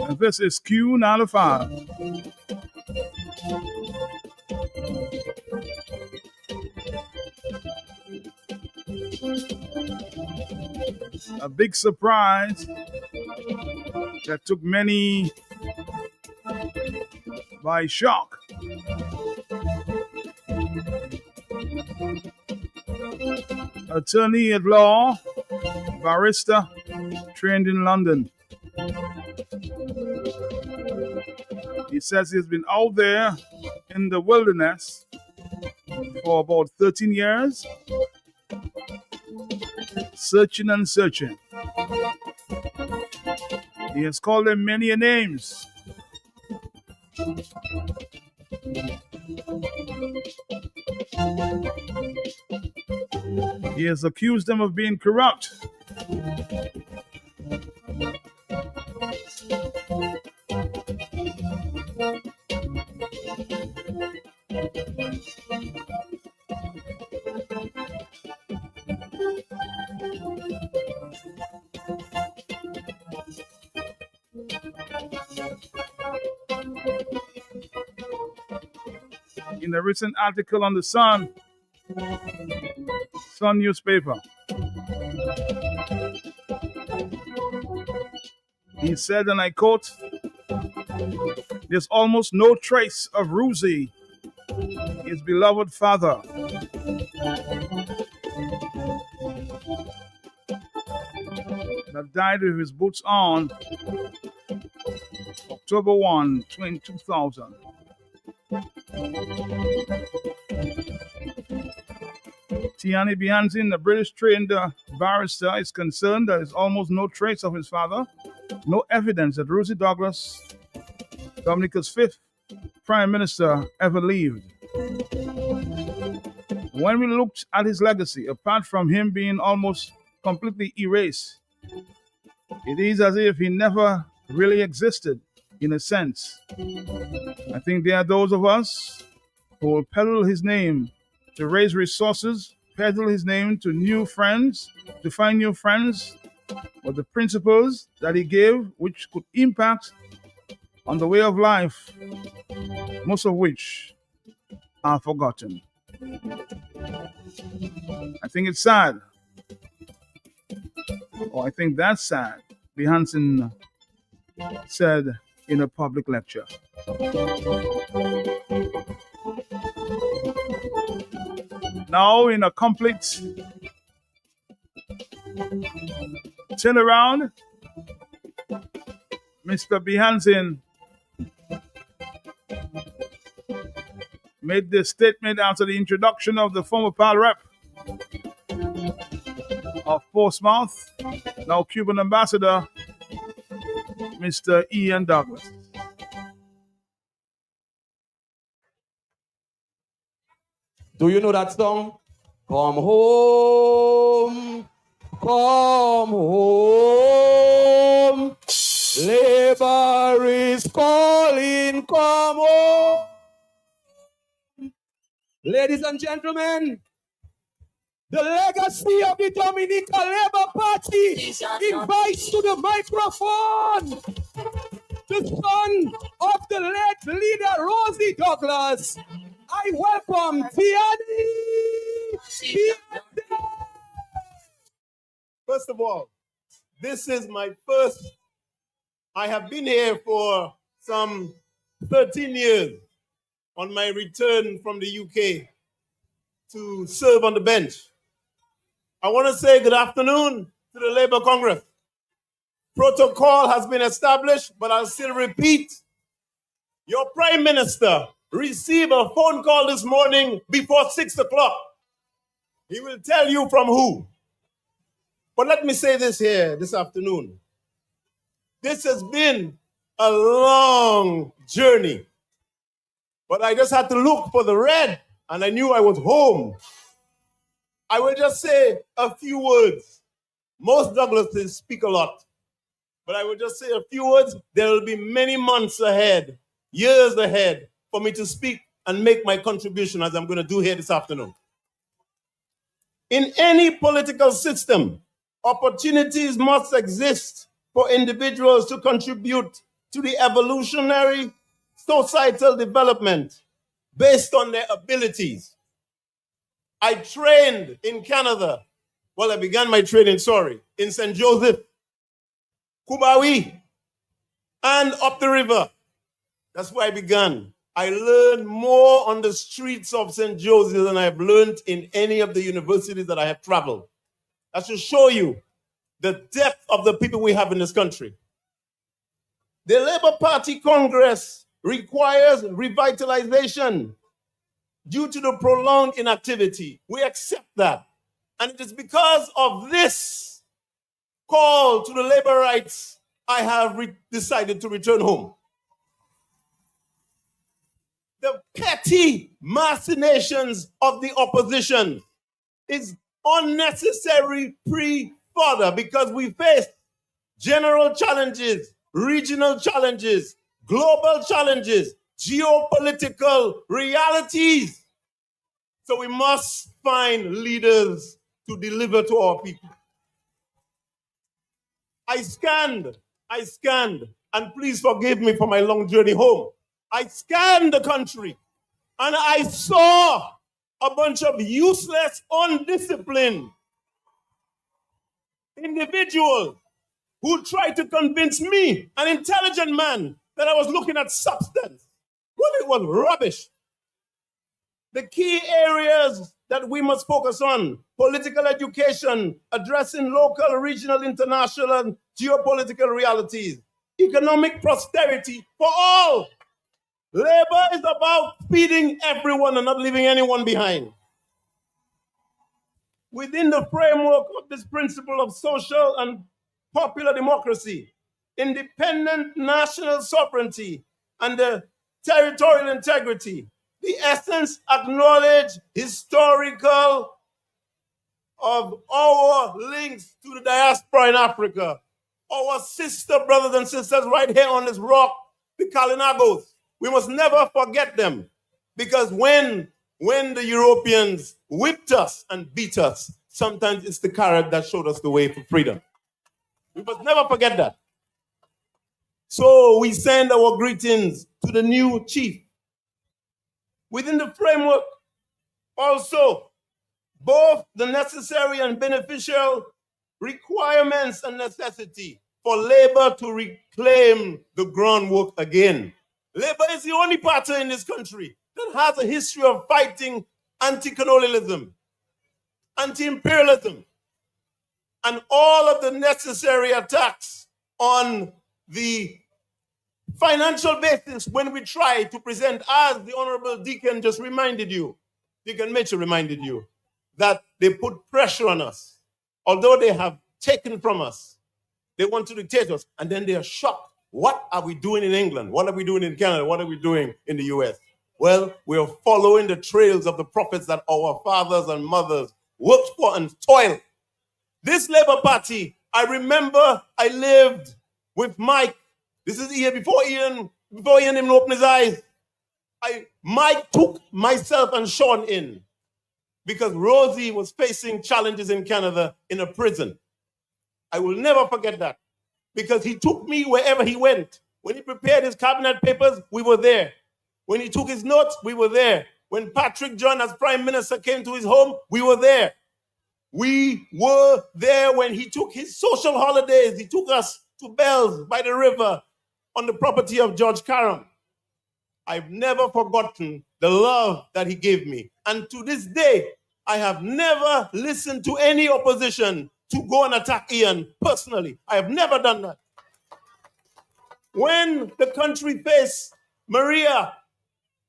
And this is Q95. A big surprise that took many by shock. Attorney at law, barrister, trained in London. He says he's been out there in the wilderness for about 13 years, searching and searching. He has called them many names. He has accused them of being corrupt. In a recent article on the Sun newspaper, he said, and I quote, "There's almost no trace of Ruzi, his beloved father. That died with his boots on October 1, 2000. Tiani Bianzin, the British trained barrister, is concerned that there's almost no trace of his father, no evidence that Rosie Douglas, Dominica's fifth prime minister, ever lived. When we looked at his legacy, apart from him being almost completely erased, it is as if he never really existed, in a sense. I think there are those of us who will peddle his name to raise resources, peddle his name to new friends, to find new friends, but the principles that he gave, which could impact on the way of life, most of which are forgotten. I think it's sad. Or I think that's sad, B. Hansen said in a public lecture. Now, in a complete turnaround, Mr. B. Hansen made this statement after the introduction of the former PAL rep of Portsmouth, now Cuban ambassador, Mr. Ian Douglas. Do you know that song? Come home, come home. Labor is calling, come home. Ladies and gentlemen, the legacy of the Dominica Labour Party invites to the microphone the son of the late leader Rosie Douglas. I welcome Tiani. First of all, this is my first. I have been here for some 13 years on my return from the UK to serve on the bench. I want to say good afternoon to the Labour Congress. Protocol has been established, but I'll still repeat. Your Prime Minister received a phone call this morning before 6 o'clock. He will tell you from who. But let me say this here this afternoon. This has been a long journey. But I just had to look for the red, and I knew I was home. I will just say a few words. Most Douglases speak a lot. But I will just say a few words. There will be many months ahead, years ahead, for me to speak and make my contribution as I'm going to do here this afternoon. In any political system, Opportunities must exist for individuals to contribute to the evolutionary societal development based on their abilities. I trained in Canada. Well, I began my training, in St. Joseph, Kubawi, and up the river. That's where I began. I learned more on the streets of St. Joseph than I've learned in any of the universities that I have traveled. That should show you the depth of the people we have in this country. The Labour Party Congress requires revitalization due to the prolonged inactivity. We accept that. And it is because of this call to the labor rights I have decided to return home. The petty machinations of the opposition is unnecessary fodder because we face general challenges, regional challenges, global challenges, geopolitical realities. So we must find leaders to deliver to our people. I scanned, and please forgive me for my long journey home. I scanned the country and I saw a bunch of useless, undisciplined individuals who tried to convince me, an intelligent man, that I was looking at substance. Well, it was rubbish. The key areas that we must focus on: political education, addressing local, regional, international, and geopolitical realities, economic prosperity for all. Labor is about feeding everyone and not leaving anyone behind. Within the framework of this principle of social and popular democracy, independent national sovereignty, and the territorial integrity, the essence acknowledge historical of our links to the diaspora in Africa, our sister brothers and sisters right here on this rock, the Kalinagos. We must never forget them, because when the Europeans whipped us and beat us, sometimes it's the carrot that showed us the way for freedom. We must never forget that. So we send our greetings to the new chief. Within the framework, also, both the necessary and beneficial requirements and necessity for labor to reclaim the groundwork again. Labor is the only party in this country that has a history of fighting anti-colonialism, anti-imperialism, and all of the necessary attacks on the financial basis when we try to present, as the Honorable Deacon just reminded you, Deacon Mitchell reminded you, that they put pressure on us. Although they have taken from us, they want to dictate us, and then they are shocked. What are we doing in England? What are we doing in Canada? What are we doing in the US? Well, we are following the trails of the prophets that our fathers and mothers worked for and toiled. This Labour Party, I remember I lived with Mike. This is here before Ian even opened his eyes. Mike took myself and Sean in because Rosie was facing challenges in Canada in a prison. I will never forget that, because he took me wherever he went. When he prepared his cabinet papers, we were there. When he took his notes, we were there. When Patrick John as Prime Minister came to his home, we were there. We were there when he took his social holidays. He took us to Bells by the river on the property of George Karam. I've never forgotten the love that he gave me. And to this day, I have never listened to any opposition to go and attack Ian personally. I have never done that. When the country faced Maria,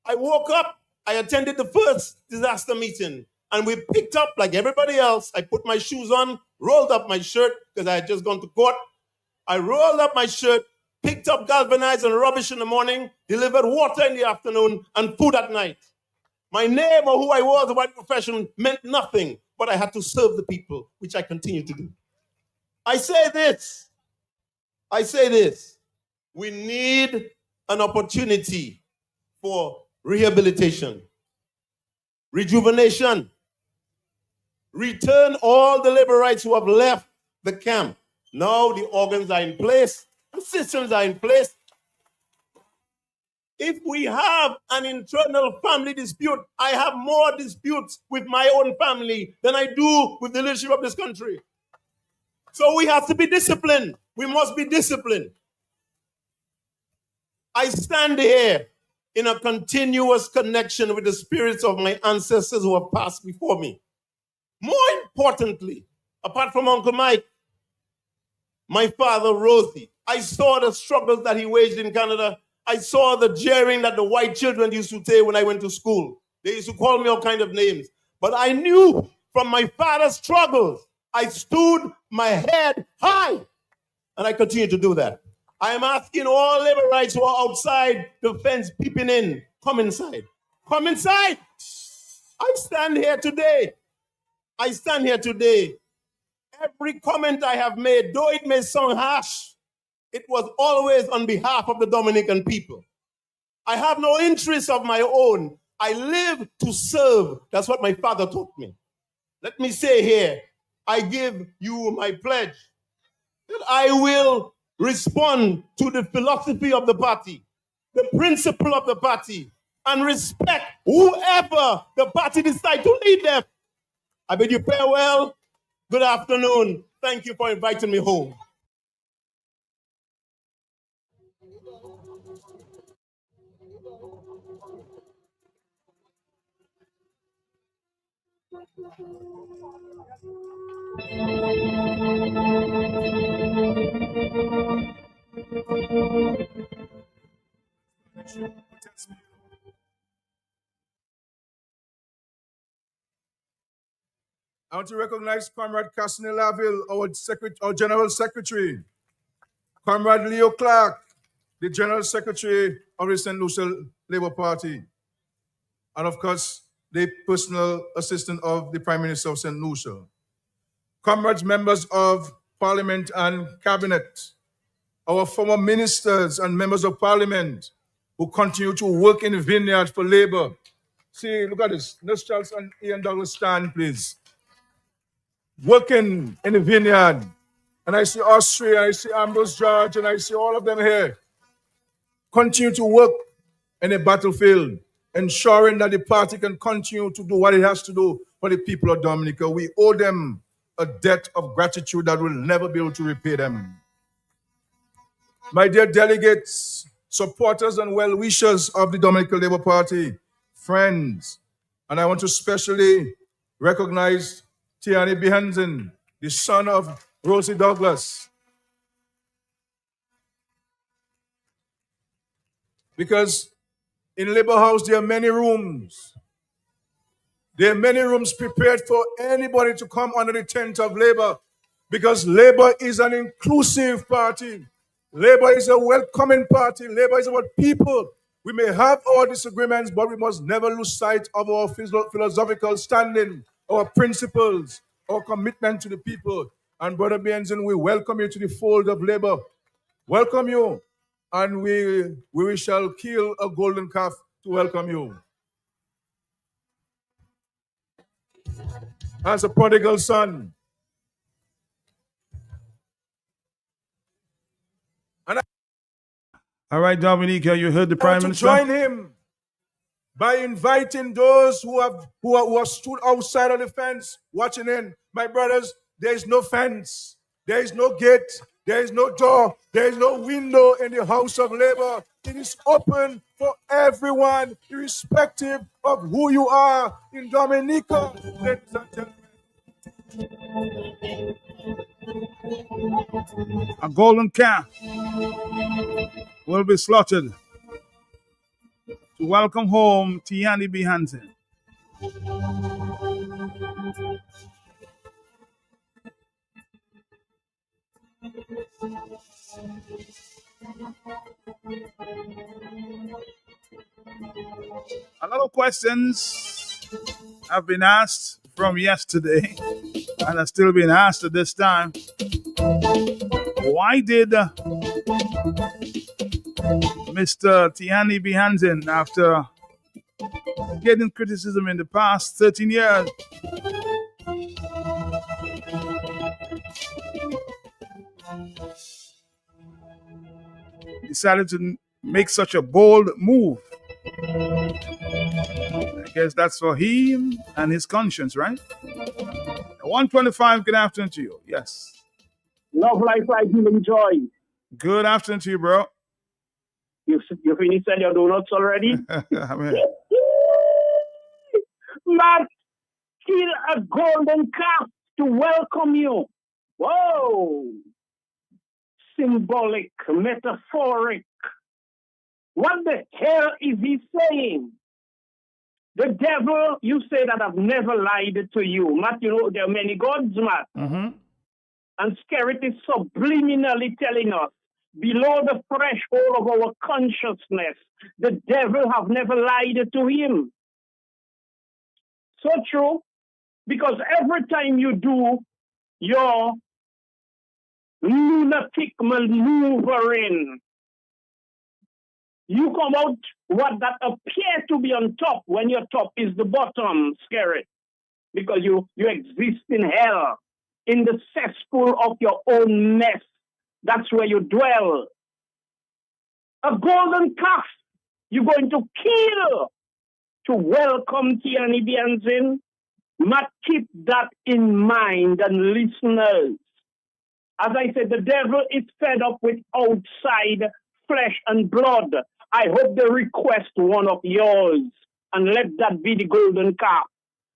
I woke up, I attended the first disaster meeting, and we picked up like everybody else. I put my shoes on, rolled up my shirt because I had just gone to court. I rolled up my shirt, picked up galvanized and rubbish in the morning, delivered water in the afternoon, and food at night. My name or who I was, what profession, meant nothing, but I had to serve the people, which I continue to do. I say this. We need an opportunity for rehabilitation, rejuvenation, return all the labor rights who have left the camp. Now the organs are in place, the systems are in place. If we have an internal family dispute, I have more disputes with my own family than I do with the leadership of this country. So we have to be disciplined. We must be disciplined. I stand here in a continuous connection with the spirits of my ancestors who have passed before me. More importantly, apart from Uncle Mike, my father, Rosie, I saw the struggles that he waged in Canada. I saw the jeering that the white children used to say when I went to school. They used to call me all kinds of names. But I knew from my father's struggles, I stood my head high. And I continue to do that. I am asking all labor rights who are outside the fence peeping in, come inside. Come inside. I stand here today. I stand here today. Every comment I have made, though it may sound harsh, it was always on behalf of the Dominican people. I have no interest of my own. I live to serve. That's what my father taught me. Let me say here, I give you my pledge that I will respond to the philosophy of the party, the principle of the party, and respect whoever the party decides to lead them. I bid you farewell. Good afternoon. Thank you for inviting me home. I want to recognize Comrade Cassini Laville, our General Secretary, Comrade Leo Clark, the General Secretary of the St. Lucia Labour Party, and of course, the personal assistant of the Prime Minister of St. Lucia. Comrades, members of Parliament and Cabinet, our former ministers and members of Parliament who continue to work in the vineyard for Labour. See, look at this. Nurse Charles and Ian Douglas stand, please. Working in the vineyard. And I see Austria, I see Ambrose George, and I see all of them here. Continue to work in the battlefield, ensuring that the party can continue to do what it has to do for the people of Dominica. We owe them a debt of gratitude that we'll never be able to repay them. My dear delegates, supporters and well-wishers of the Dominican Labour Party, friends, and I want to specially recognize Tiani Behansen, the son of Rosie Douglas. Because in Labour House, there are many rooms. There are many rooms prepared for anybody to come under the tent of Labour, because Labour is an inclusive party. Labour is a welcoming party. Labour is about people. We may have our disagreements, but we must never lose sight of our philosophical standing, our principles, our commitment to the people. And Brother Behansen, we welcome you to the fold of Labour. Welcome you. And we shall kill a golden calf to welcome you. As a prodigal son. All right, Dominica, you heard the Prime Minister. Join him by inviting those who have stood outside of the fence watching in. My brothers, there is no fence, there is no gate, there is no door, there is no window in the House of Labour. It is open for everyone, irrespective of who you are in Dominica. Ladies and gentlemen. A golden calf will be slaughtered to welcome home Tiani Behansen. A lot of questions have been asked from yesterday and are still being asked at this time. Why did Mr. Tiani Behansen, after getting criticism in the past 13 years, decided to make such a bold move. I guess that's for him and his conscience, right? 125, good afternoon to you. Yes. Love life like healing joy. Good afternoon to you, bro. You finished your donuts already? Amen. Man, kill a golden calf to welcome you. Whoa! Symbolic, metaphoric. What the hell is he saying? The devil, you say that I've never lied to you. Matt, you know there are many gods, Matt. Mm-hmm. And Spirit is subliminally telling us, below the threshold of our consciousness, the devil have never lied to him. So true, because every time you do your lunatic maneuvering, you come out what that appear to be on top when your top is the bottom, Spirit, because you exist in hell, in the cesspool of your own mess. That's where you dwell. A golden calf you're going to kill to welcome Tiani Bianzin. Must keep that in mind, and listeners. As I said, the devil is fed up with outside flesh and blood. I hope they request one of yours, and let that be the golden calf.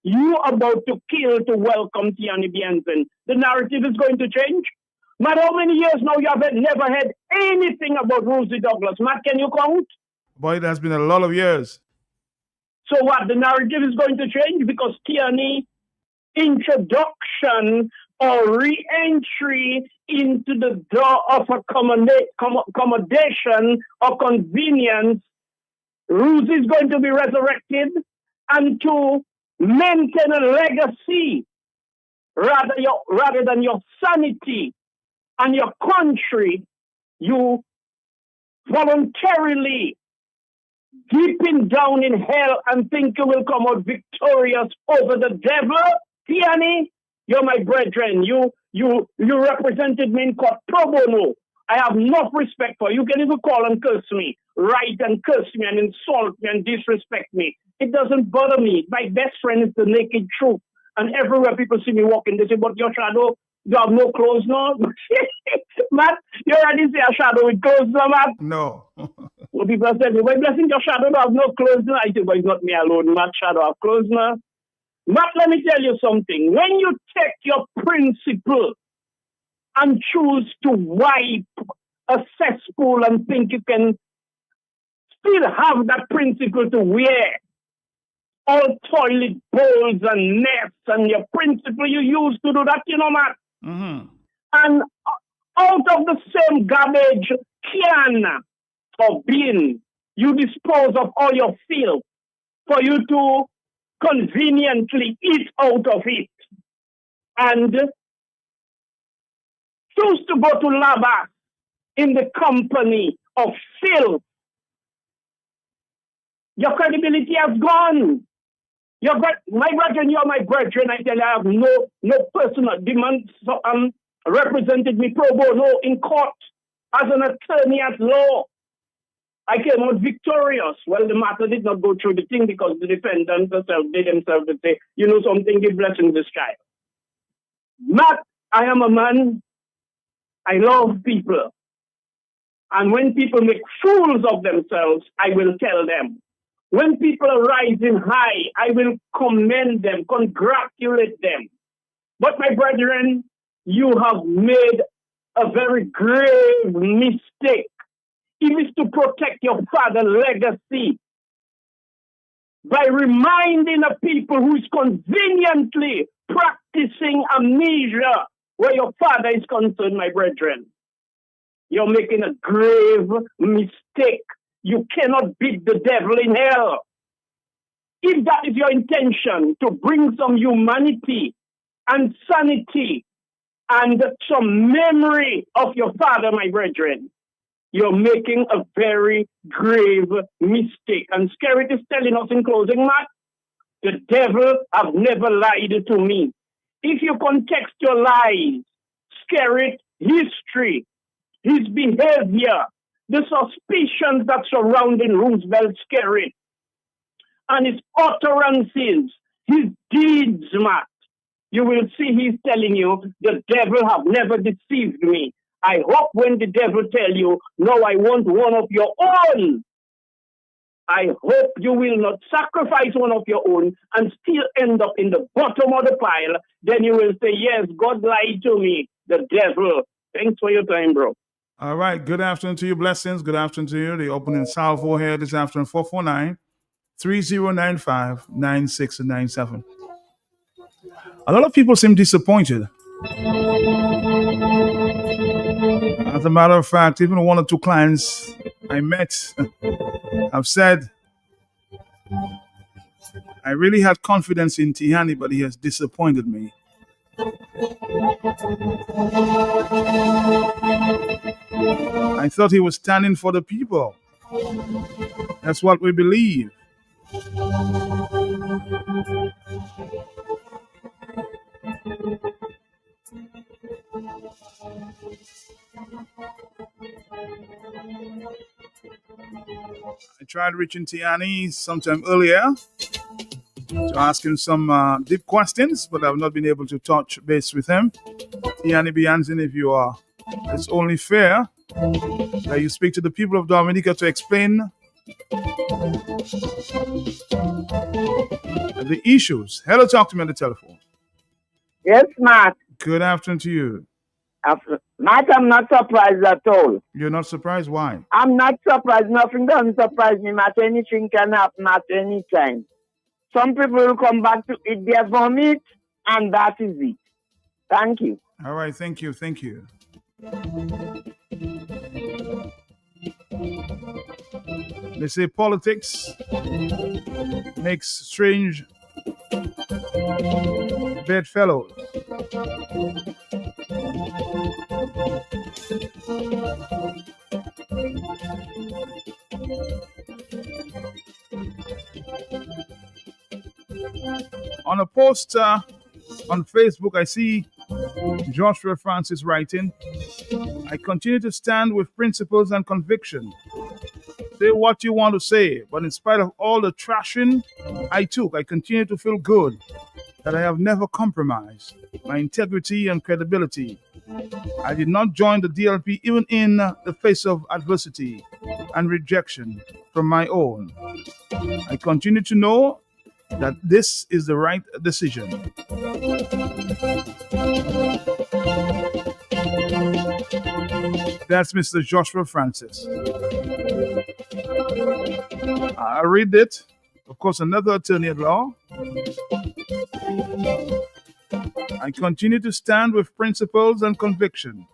You about to kill to welcome Tiani Bianzin. The narrative is going to change. Matt, how many years now you have never heard anything about Rosie Douglas? Matt, can you count? Boy, it has been a lot of years. So what? The narrative is going to change because Tiani introduction or re-entry into the door of accommodation or convenience, Rosie is going to be resurrected and to maintain a legacy rather than your sanity and your country, you voluntarily deeping down in hell and think you will come out victorious over the devil. Tiani, you're my brethren. You represented me in court pro bono. I have enough respect for you. You can even call and curse me, write and curse me and insult me and disrespect me. It doesn't bother me. My best friend is the naked truth. And everywhere people see me walking, they say, but your shadow, you have no clothes now? Matt, you already see a shadow with clothes now, Matt? No. Well, people are saying, well, blessing your shadow have no clothes now. I say, but it's not me alone. Matt shadow have clothes now. Matt, let me tell you something. When you take your principle and choose to wipe a cesspool and think you can still have that principle to wear all toilet bowls and nets and your principle you used to do that, you know, Matt? Mm-hmm. And out of the same garbage can or bin, you dispose of all your filth for you to conveniently eat out of it. And choose to go to lava in the company of filth. Your credibility has gone. My brethren, you're my brethren. I tell you, I have no personal demand. So, represented me pro bono in court as an attorney at law. I came out victorious. Well, the matter did not go through the thing because the defendants themselves say, you know something, give blessing this child. Matt, I am a man. I love people. And when people make fools of themselves, I will tell them. When people are rising high, I will commend them, congratulate them. But my brethren, you have made a very grave mistake. It is to protect your father's legacy by reminding a people who is conveniently practicing amnesia where your father is concerned, my brethren. You're making a grave mistake. You cannot beat the devil in hell. If that is your intention, to bring some humanity and sanity and some memory of your father, my brethren, you're making a very grave mistake. And Skerrit is telling us in closing, Matt, the devil have never lied to me. If you contextualize Skerrit history his behavior, the suspicions that surrounding Roosevelt Skerrit, and his utterances, his deeds, Matt, you will see he's telling you, the devil have never deceived me. I hope when the devil tell you, no, I want one of your own, I hope you will not sacrifice one of your own and still end up in the bottom of the pile. Then you will say, yes, God lied to me, the devil. Thanks for your time, bro. All right. Good afternoon to you. Blessings. Good afternoon to you. The opening salvo here this afternoon, 449-3095-9697. A lot of people seem disappointed. As a matter of fact, even one or two clients I met have said, I really had confidence in Tihani, but he has disappointed me. I thought he was standing for the people. That's what we believe. I tried reaching Tiani sometime earlier to ask him some deep questions, but I've not been able to touch base with him. Tiani Bianzin, if you are, it's only fair that you speak to the people of Dominica to explain the issues. Hello, talk to me on the telephone. Yes, Matt. Good afternoon to you. Matt, I'm not surprised at all. You're not surprised? Why? I'm not surprised. Nothing doesn't surprise me, Matt. Anything can happen at any time. Some people will come back to eat their vomit, and that is it. Thank you. All right, thank you, thank you. They say politics makes strange bedfellows. On a post on Facebook, I see Joshua Francis writing, I continue to stand with principles and conviction. Say what you want to say, but in spite of all the trashing I took, I continue to feel good that I have never compromised my integrity and credibility. I did not join the DLP even in the face of adversity and rejection from my own. I continue to know that this is the right decision. That's Mr. Joshua Francis. I read it. Of course, another attorney at law. I continue to stand with principles and conviction.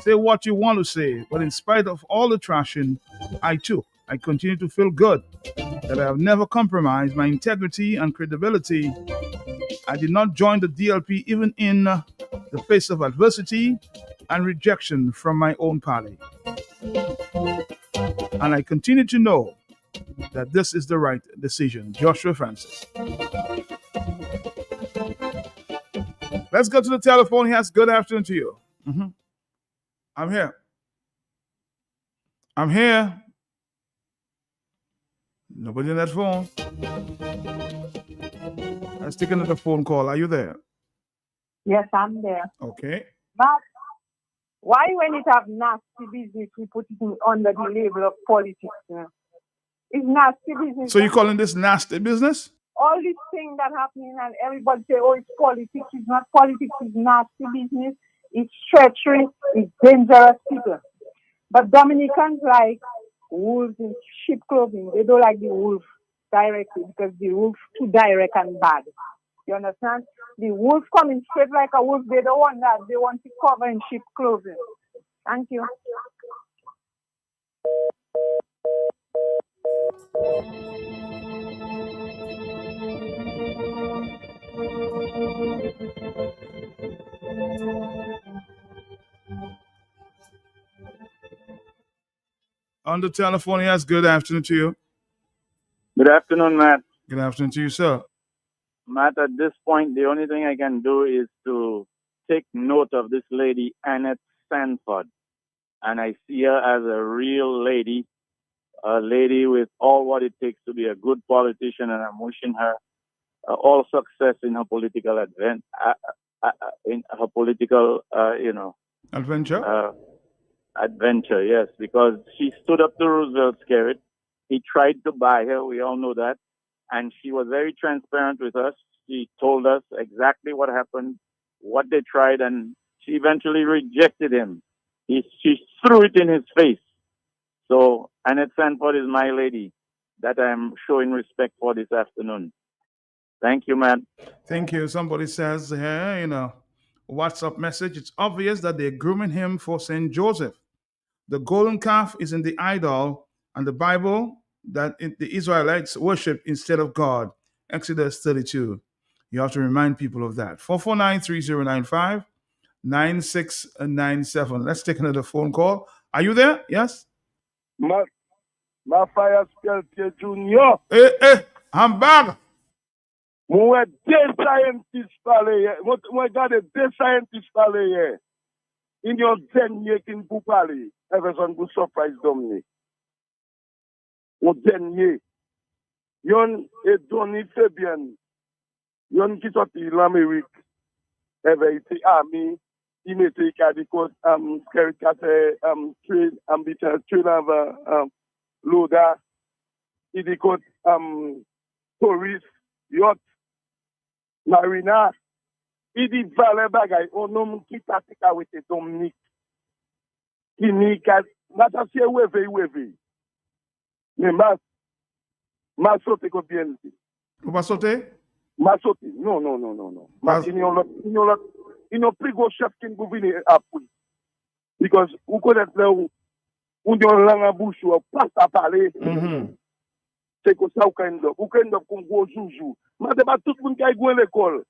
Say what you want to say, but in spite of all the trashing I took, I continue to feel good that I have never compromised my integrity and credibility. I did not join the DLP even in the face of adversity and rejection from my own party. And I continue to know that this is the right decision. Joshua Francis. Let's go to the telephone. Yes, good afternoon to you. I'm here. I'm here. Nobody on that phone. Let's take another phone call. Are you there? Yes, I'm there. Okay. But why, when it have nasty business, we put it under the label of politics? It's nasty business. So you're calling this nasty business? All this thing that happening and everybody say, oh, it's politics. It's not politics. It's nasty business. It's treachery. It's dangerous people. But Dominicans like wolves in sheep clothing. They don't like the wolf directly because the wolf too direct and bad. You understand? The wolf coming straight like a wolf. They don't want that. They want to cover in sheep clothing. Thank you. On the telephone, yes, good afternoon to you. Good afternoon, Matt. Good afternoon to you, sir. Matt, at this point, the only thing I can do is to take note of this lady, Annette Sanford. and I see her as a real lady, a lady with all what it takes to be a good politician, and I'm wishing her all success in her political Adventure? adventure. Yes, because she stood up to Roosevelt Skerritt. He tried to buy her. We all know that, and she was very transparent with us. She told us exactly what happened, what they tried, and she eventually rejected him. She threw it in his face. So Annette Sanford is my lady that I'm showing respect for this afternoon. Thank you, man. Thank you. Somebody says here, WhatsApp message. It's obvious that they're grooming him for St. Joseph. The golden calf is in the idol and the Bible that the Israelites worship instead of God. Exodus 32. You have to remind people of that. 449-3095, 9697. Let's take another phone call. Are you there? Yes? Ma fire spell Junior. I'm back. Mwen de scientist pale ye. Mwen gade de scientist pale ye. In yon denye kin pou pale. Everson pou surprise domne. Yon denye. Yon e Donny Fabian. Yon ki soti l'Amerik. Eve ite army. I mette kadikot Skerritt kate train av loda. I dikot tourist yacht. Marina, il dit vale bagay, on homme qui pratique avec Dominique. Qui ni ka, nata si weve. Mais ma sauté ko bien. Vous pas sauter? Ma sauté. Non. Ma il n'y a plus gros chef qui nous vient après. Because vous connaissez là où yon langue à bouche ou pas à parler. C'est comme ça ou quand on gros joujou. Mais c'est pas tout le monde qui a à l'école.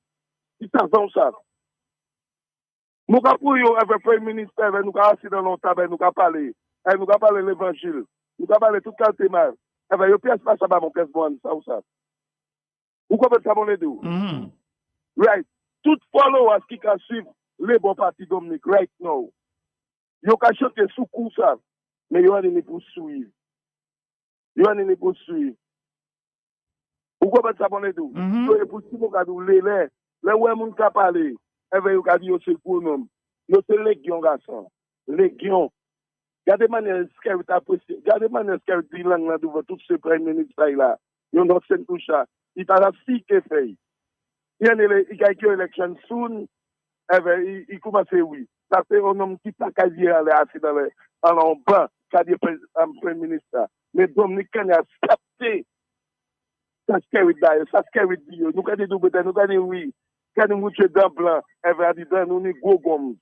Il s'en ça. Nous avons eu un premier ministre, nous avons assis dans notre table, nous avons parlé. Nous avons parlé de l'évangile. Nous avons parlé de tout le thème. Il y a pièce pas ça, mon pièce bonne, ça ou ça. Vous comprenez ça, mon deux? Right. Tout followers qui can suivre les bons partis Dominique right now. Ils can chanter sous coup ça. Mais ils ont des poursuivre. Vous comprenez ça, mon deux? Ils poursuivre, les ouais, moun ka parler. Yo ka di yo c'est pour nous. Yo c'est légion garçon. Légion. Gardez manière Skerritt apprécié. Gardez manière Skerritt di langue là devant tout ce premier ministre là. Yo non c'est tout ça. Il t'a la fille qui fait. Il y a une élection soon. Il commence oui. Ça fait un homme qui pas quasi aller assis dans le en bas, quasi premier ministre. Mais Dominique a accepté. Ça Skerritt d'ailleurs, ça Skerritt dit. Nous quand nous quand oui. Quand nous mouchons dans blanc, elle va dire nous ni gros gomme.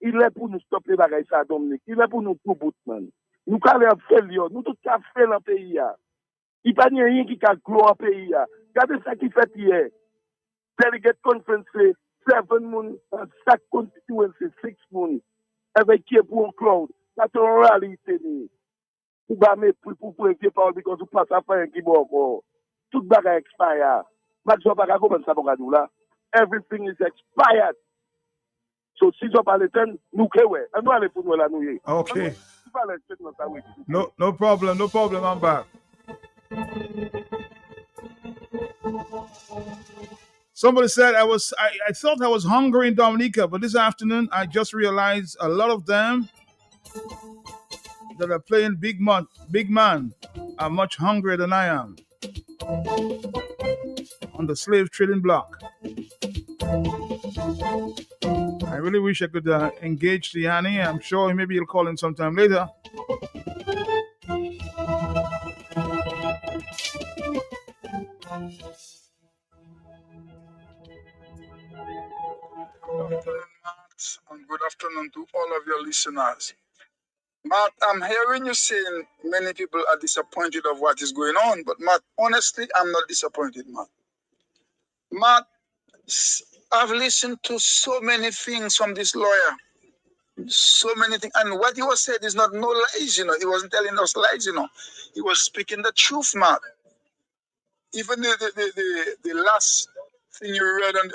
Il est pour nous stopper les bagages ça Dominique. Il est pour nous tout bout man. Nous aller faire nous tout ca faire dans pays là. Il pas rien qui ca gloire en pays là. Regardez ça qui fait hier. Delegate conference 7 moun, chaque constituency 6 moun. Avec qui est pour un crowd. Ça c'est une réalité ni. Pour prévenir parole because vous passe à faire qui bon encore. Tout bagage expire. Everything is expired. So si je parle de nous ouais, nous aller pour nous la nouiller. Okay. No problem, I'm back. Somebody said I thought I was hungry in Dominica, but this afternoon I just realized a lot of them that are playing big man are much hungrier than I am. On the slave trading block. I really wish I could engage Tiani. I'm sure maybe he'll call in sometime later. And good afternoon to all of your listeners. Matt, I'm hearing you saying many people are disappointed of what is going on, but Matt, honestly, I'm not disappointed, Matt. Matt, I've listened to so many things from this lawyer. So many things. And what he was saying is not no lies, He wasn't telling us lies, He was speaking the truth, Matt. Even the last thing you read on,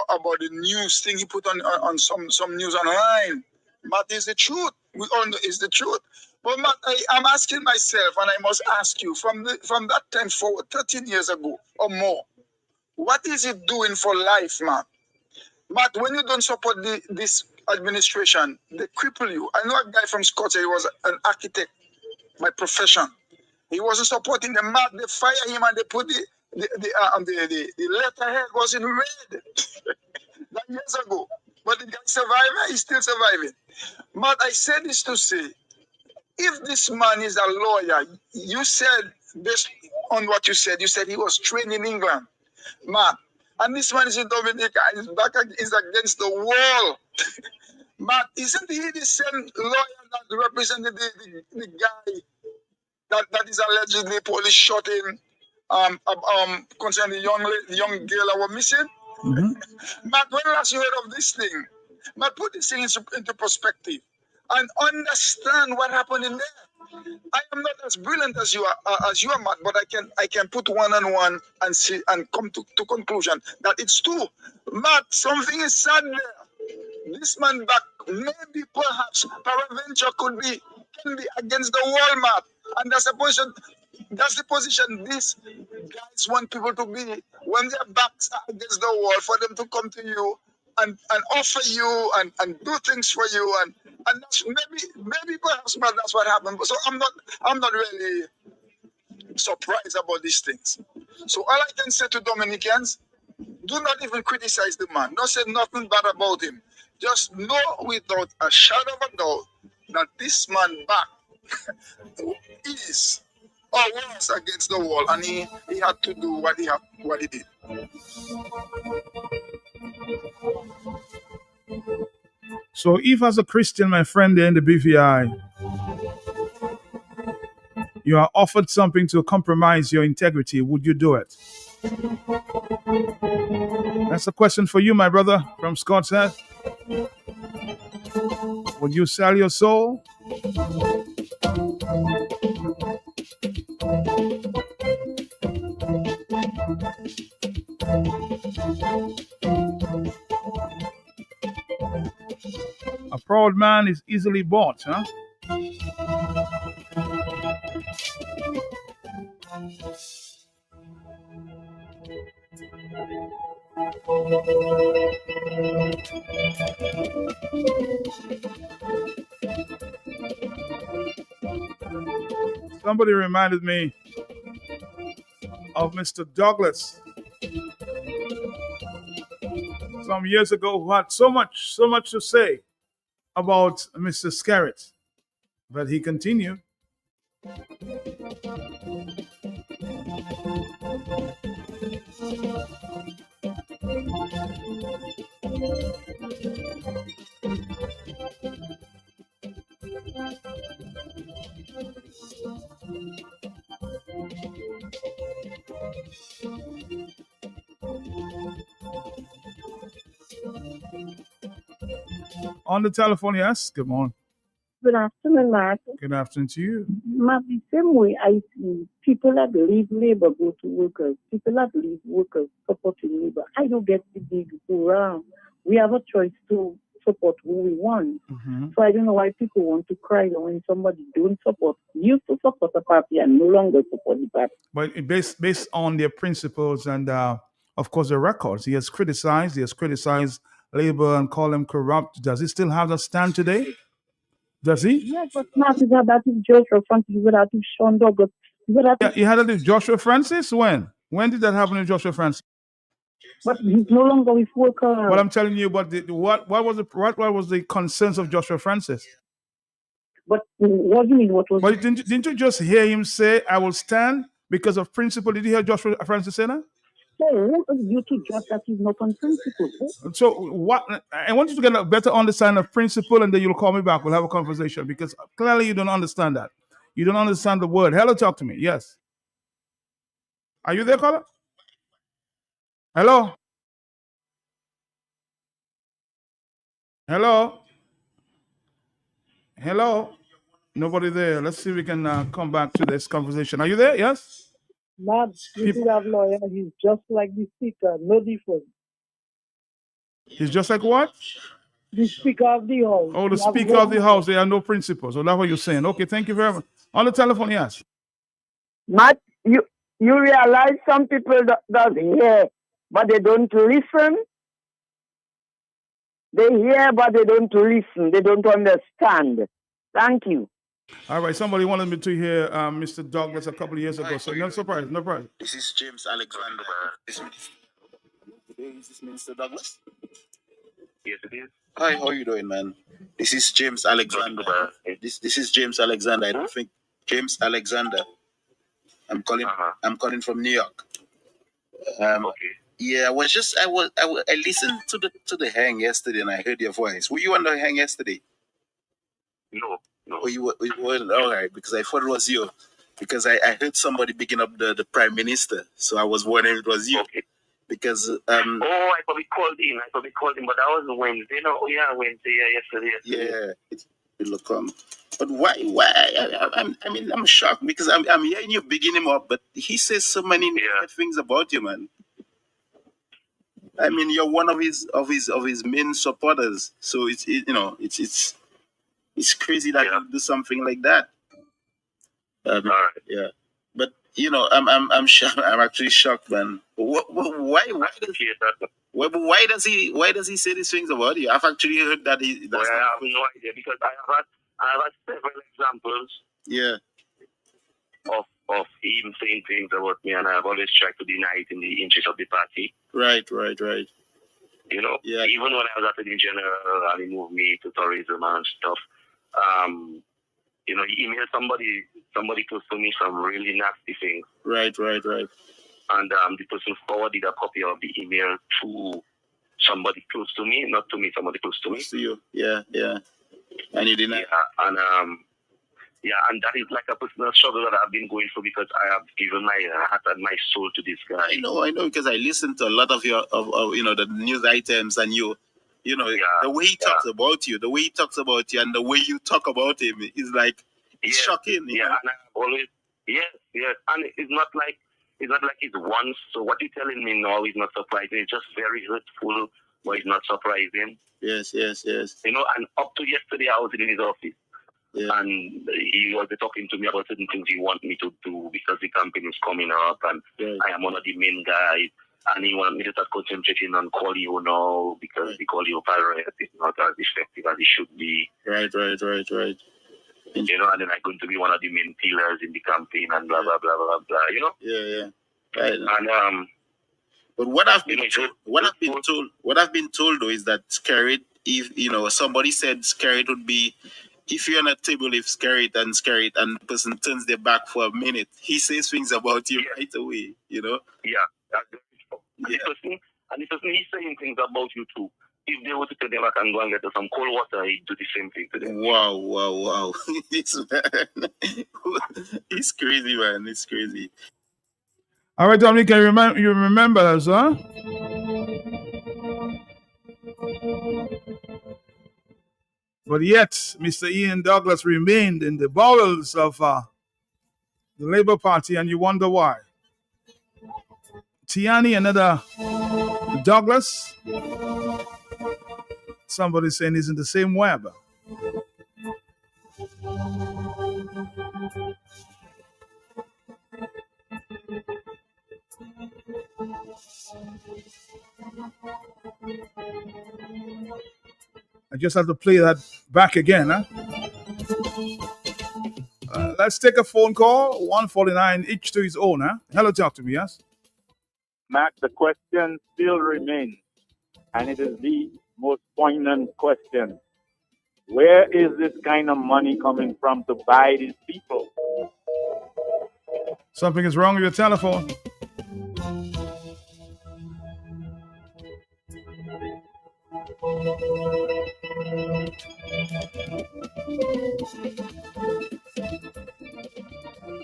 about the news thing he put on some news online, Matt, is the truth. We all know it's the truth. But Matt, I'm asking myself, and I must ask you, from that time forward, 13 years ago or more, what is it doing for life, Matt? Matt, when you don't support this administration, they cripple you. I know a guy from Scotland, he was an architect by profession. He wasn't supporting the Matt, they fire him and they put the letterhead was in red that years ago. But the guy survived, he's still surviving. Matt, I said this to say, if this man is a lawyer, you said, based on what you said he was trained in England, Matt, and this man is in Dominica, and is against the wall. Matt, isn't he the same lawyer that represented the guy that is allegedly police shot in concerning the young girl that was missing? Matt, when last you heard of this thing? Matt, put this thing into perspective and understand what happened in there. I am not as brilliant as you are, Matt, but I can put one on one and see and come to conclusion that it's true. Matt, something is sad there. This man back, maybe perhaps Paraventure can be against the wall, Matt. And that's the position these guys want people to be when their backs are against the wall, for them to come to you and offer you and do things for you, and that's maybe perhaps, but that's what happened. So I'm not really surprised about these things. So all I can say to Dominicans, do not even criticize the man. Don't say nothing bad about him. Just know without a shadow of a doubt that this man back is or was against the wall, and he had to do what he did. So if as a Christian, my friend there in the BVI, you are offered something to compromise your integrity, would you do it? That's a question for you, my brother from Scott's Head. Would you sell your soul? A proud man is easily bought, huh? Somebody reminded me of Mr. Douglas some years ago, who had so much to say about Mr. Skerritt, but he continued. On the telephone, yes. Good morning. Good afternoon, Matt. Good afternoon to you. Matt, the same way I see people that leave labor go to workers, people that leave workers supporting labor. I don't get the big hurrah. We have a choice to support who we want. So I don't know why people want to cry when somebody don't support. Used to support a party and no longer support the party. But based on their principles and, of course, their records, he has criticized labor and called them corrupt. Does he still have that stand today? Does he? Yes, but not that is Joshua Francis, that is Sean Douglas. Yeah, he had it with Joshua Francis. When did that happen to Joshua Francis? But he's no longer with workers. Well, I'm telling you, but what was the concerns of Joshua Francis? But what do you mean? What was? But didn't you just hear him say, "I will stand because of principle"? Did you hear Joshua Francis say that? So you to judge that he's not on principle. So what? I want you to get a better understanding of principle, and then you'll call me back. We'll have a conversation, because clearly you don't understand that. You don't understand the word. Hello, talk to me. Yes. Are you there, caller? Hello. Hello. Hello. Nobody there. Let's see if we can come back to this conversation. Are you there? Yes. Matt, you should have lawyer. He's just like the speaker, no difference. He's just like what? The Speaker of the House. Oh, the Speaker of the House, there are no principles. So that's what you're saying. Okay, thank you very much. On the telephone, yes. Matt, you realize some people that hear, but they don't listen? They hear, but they don't listen. They don't understand. Thank you. All right, somebody wanted me to hear Mr. Douglas a couple of years ago, so no surprise, no problem. This is James Alexander. Is this Minister Douglas? Yes, it is. Hi, how are you doing, man? This is James Alexander. This is James Alexander. I don't think James Alexander. I'm calling from New York. Okay. Yeah, I listened to the hang yesterday, and I heard your voice. Were you on the hang yesterday? No. Oh, you weren't? All right, because I thought it was you. Because I heard somebody picking up the Prime Minister, so I was wondering if it was you. Okay. Because I probably called in, but that was Wednesday. No, yeah, Wednesday, yesterday. Yeah, it'll come. But why? I'm shocked because I'm hearing you bigging him up, but he says so many negative things about you, man. I mean, you're one of his main supporters, so it's crazy that you do something like that. Yeah, but I'm shocked. I'm actually shocked, man. Why does he say these things about you? I've actually heard that I have no idea because I have had several examples. Yeah. Of him saying things about me, and I've always tried to deny it in the interest of the party. Right. Yeah. Even when I was Attorney General, and he moved me to tourism and stuff. He emailed somebody close to me some really nasty things. Right. And the person forwarded a copy of the email to somebody close to me, not to me, somebody close to me. To you. Yeah. And you didn't. Yeah, and that is like a personal struggle that I've been going through because I have given my heart and my soul to this guy. I know, because I listened to a lot of your the news items, and the way he talks about you, and the way you talk about him is like it's shocking. Yeah, and I always yes, and it's not like it's once. So what you're telling me now is not surprising. It's just very hurtful, but it's not surprising. Yes. And up to yesterday, I was in his office. Yeah. And he was talking to me about certain things he wants me to do because the campaign is coming up, and I am one of the main guys. And he wanted me to start concentrating on Colio now because the Colio pirate is not as effective as it should be. Right. And then I'm going to be one of the main pillars in the campaign and blah blah blah blah blah. Yeah. Right. And but what I've been told though is that Skerrit, if somebody said Skerrit would be. If you're on a table, if Skerrit and the person turns their back for a minute, he says things about you right away, Yeah. And the person he's saying things about you too. If they were to turn their back and go and get some cold water, he'd do the same thing to them. Wow. This man, it's crazy, man. It's crazy. All right, Dominic, can you remember us, huh? But yet, Mr. Ian Douglas remained in the bowels of the Labour Party, and you wonder why. Tiani, another Douglas. Somebody saying he's in the same web. I just have to play that back again, huh? Let's take a phone call. 149, each to his own, huh? Hello, talk to me, yes? Mac, the question still remains, and it is the most poignant question. Where is this kind of money coming from to buy these people? Something is wrong with your telephone.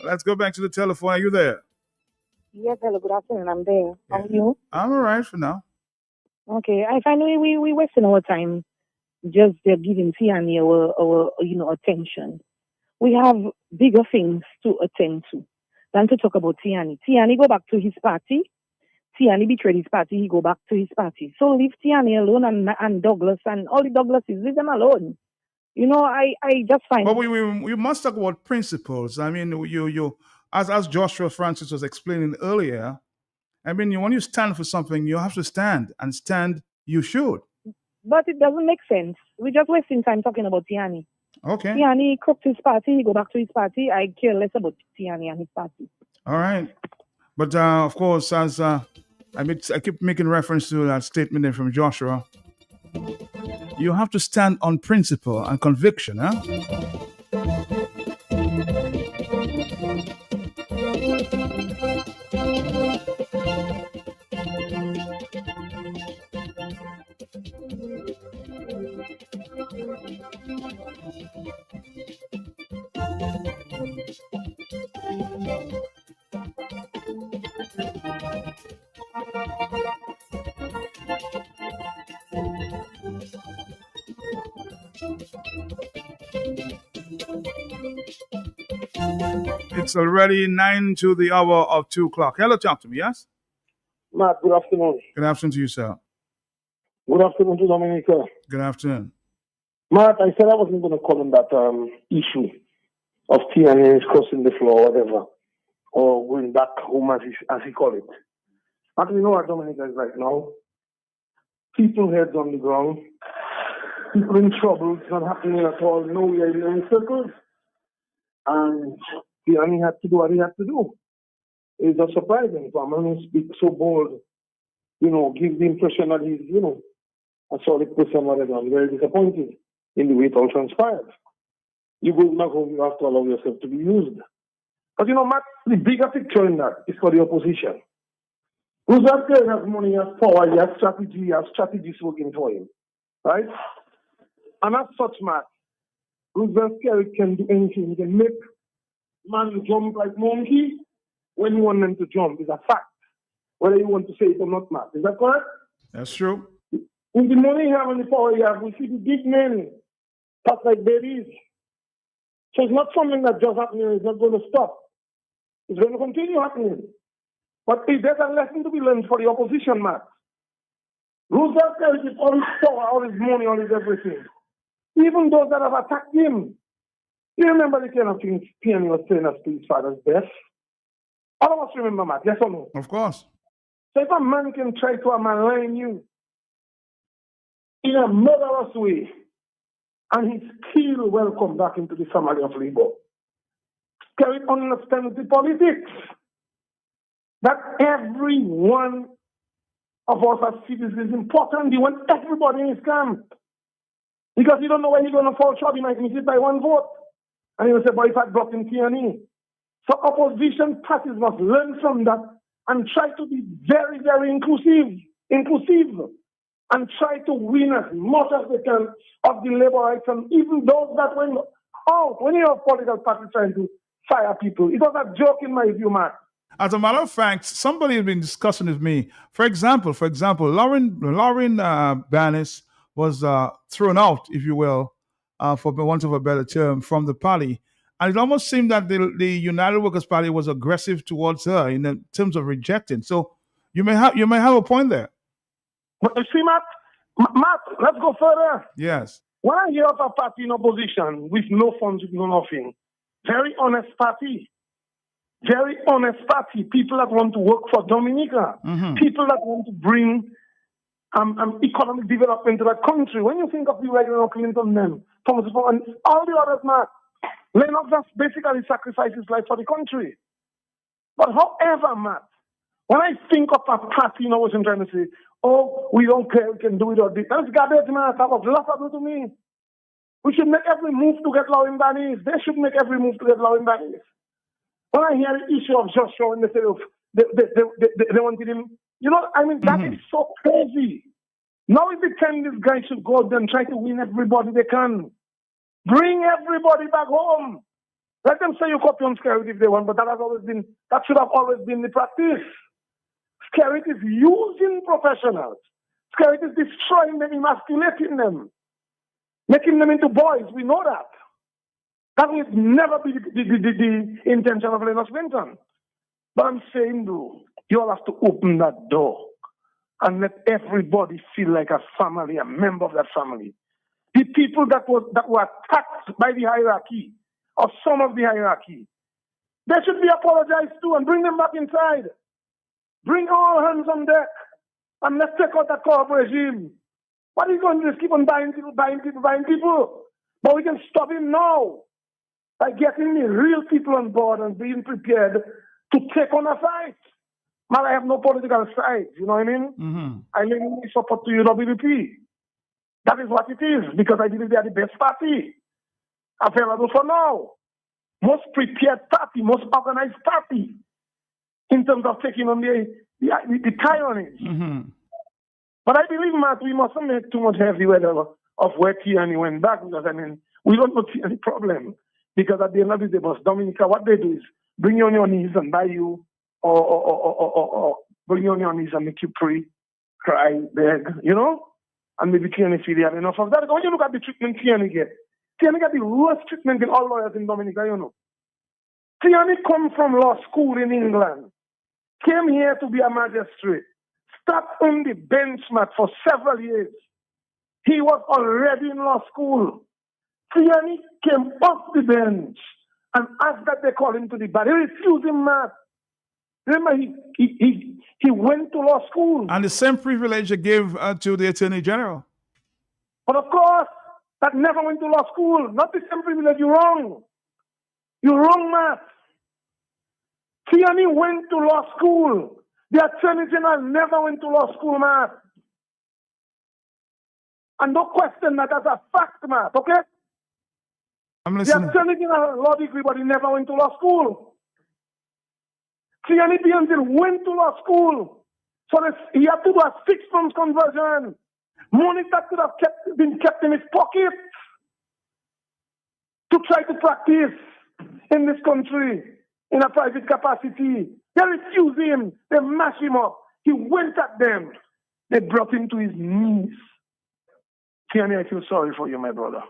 Let's go back to the telephone. Are you there? Yes, hello, good afternoon. I'm there. How are you? I'm all right for now. Okay, I find we wasting our time just giving Tiani our attention. We have bigger things to attend to than to talk about Tiani. Tiani go back to his party. Tiani betrayed his party, he go back to his party. So leave Tiani alone and Douglas and all the Douglases, leave them alone. You know, I just find. But we must talk about principles. I mean, you as Joshua Francis was explaining earlier. I mean, when you stand for something, you have to stand, and stand you should. But it doesn't make sense. We're just wasting time talking about Tiani. Okay. Tiani crooked his party, he go back to his party. I care less about Tiani and his party. All right. But of course, as I keep making reference to that statement there from Joshua, you have to stand on principle and conviction, huh? It's already 9 to the hour of 2 o'clock. Hello, talk to me, yes? Matt, good afternoon. Good afternoon to you, sir. Good afternoon to Dominica. Good afternoon. Matt, I said I wasn't going to call on that issue of Tiani crossing the floor or whatever, or going back home as he called it. Matt, we know what Dominica is like now. People heads on the ground. People in trouble. It's not happening at all. No, we are in circles. And Tiani had to do what he had to do. It's just surprising for a man to speak so bold, give the impression that he's, a solid person, whatever. I'm very disappointed in the way it all transpired. You go back home, you have to allow yourself to be used. But Matt, the bigger picture in that is for the opposition. Roosevelt has money, has power, he has strategies working for him. Right? And as such, Matt, Roosevelt can do anything. He can make man jump like monkey when you want them to jump. It's a fact. Whether you want to say it or not, Matt. Is that correct? That's true. With the money you have and the power you have, we see the big men pass like babies. So it's not something that just happening. It's not going to stop. It's going to continue happening. But there's a lesson to be learned for the opposition, Matt. Roosevelt carries all his power, all his money, all his everything. Even those that have attacked him. You remember the kind of things Tiani was saying as to his father's death? All of us remember, Matt, yes or no? Of course. So if a man can try to malign you in a murderous way, and he's still welcome back into the family of Labour, Kerry understands the politics. That every one of us as citizens is important. He wants everybody in his camp. Because you don't know when you're going to fall short. He might miss it by one vote. And he will say, boy, if I blocked in Tiani. So opposition parties must learn from that and try to be very, very inclusive, and try to win as much as they can of the labor rights. And even those that went out, when you have political parties trying to fire people, it was a joke in my view, Mark. As a matter of fact, somebody has been discussing with me. For example, Lauren Bannis was thrown out, if you will, for want of a better term, from the party. And it almost seemed that the United Workers' Party was aggressive towards her in terms of rejecting. So you may have a point there. But you see, Matt, let's go further. Yes. When I hear of a party in opposition with no funds, with no nothing, very honest party. Very honest party. People that want to work for Dominica. Mm-hmm. People that want to bring economic development to that country. When you think of the regular Clinton men, Thomas Paul, and all the others, Matt, Lennox just basically sacrificed his life for the country. But however, Matt, when I think of a party, I wasn't trying to say, oh, we don't care, we can do it or this. That's garbage, Matt. That was laughable to me. We should make every move to get Lauren Bannis. They should make every move to get Lauren Bannis. When I hear the issue of Joshua and they say, they wanted him, that is so crazy. Now it's the time this guy should go out there and try to win everybody they can. Bring everybody back home. Let them say you copy on Skerrit if they want, but that should have always been the practice. Skerrit is using professionals. Skerrit is destroying them, emasculating them, making them into boys. We know that. That will never be the intention of Lennox Clinton. But I'm saying, though, you all have to open that door and let everybody feel like a family, a member of that family. The people that were attacked by the hierarchy, or some of the hierarchy, they should be apologized to and bring them back inside. Bring all hands on deck and let's take out that corrupt regime. What are you going to do? Just keep on buying people. But we can stop him now by getting the real people on board and being prepared to take on a fight. Man, I have no political side, you know what I mean? Mm-hmm. I mainly support to UWP. That is what it is, because I believe they are the best party available for now. Most prepared party, most organized party in terms of taking on the tyrannies. Mm-hmm. But I believe, Matt, we mustn't make too much heavy weather of where Tierney went back, because, I mean, we don't see any problem. Because at the end of the day, Boss Dominica, what they do is bring you on your knees and buy you, or bring you on your knees and make you pray, cry, beg, you know? And maybe Tierney feel they have enough of that. When you look at the treatment Tierney get the worst treatment in all lawyers in Dominica, you know. Tierney come from law school in England, came here to be a magistrate, sat on the bench mat for several years. He was already in law school. Tierney came off the bench and asked that they call him to the bar. He refused him, Matt. Remember, he went to law school. And the same privilege they gave to the Attorney General. But of course, that never went to law school. Not the same privilege. You're wrong. You're wrong, Matt. Tierney went to law school. The Attorney General never went to law school, Matt. And don't question that as a fact, Matt, okay? I'm listening. The Attorney General law degree, but he never went to law school. Tierney Bianzil went to law school. So he had to do a 6 months conversion. Money that could have been kept in his pocket to try to practice in this country in a private capacity. They refused him. They mashed him up. He went at them. They brought him to his knees. Tierney, I feel sorry for you, my brother.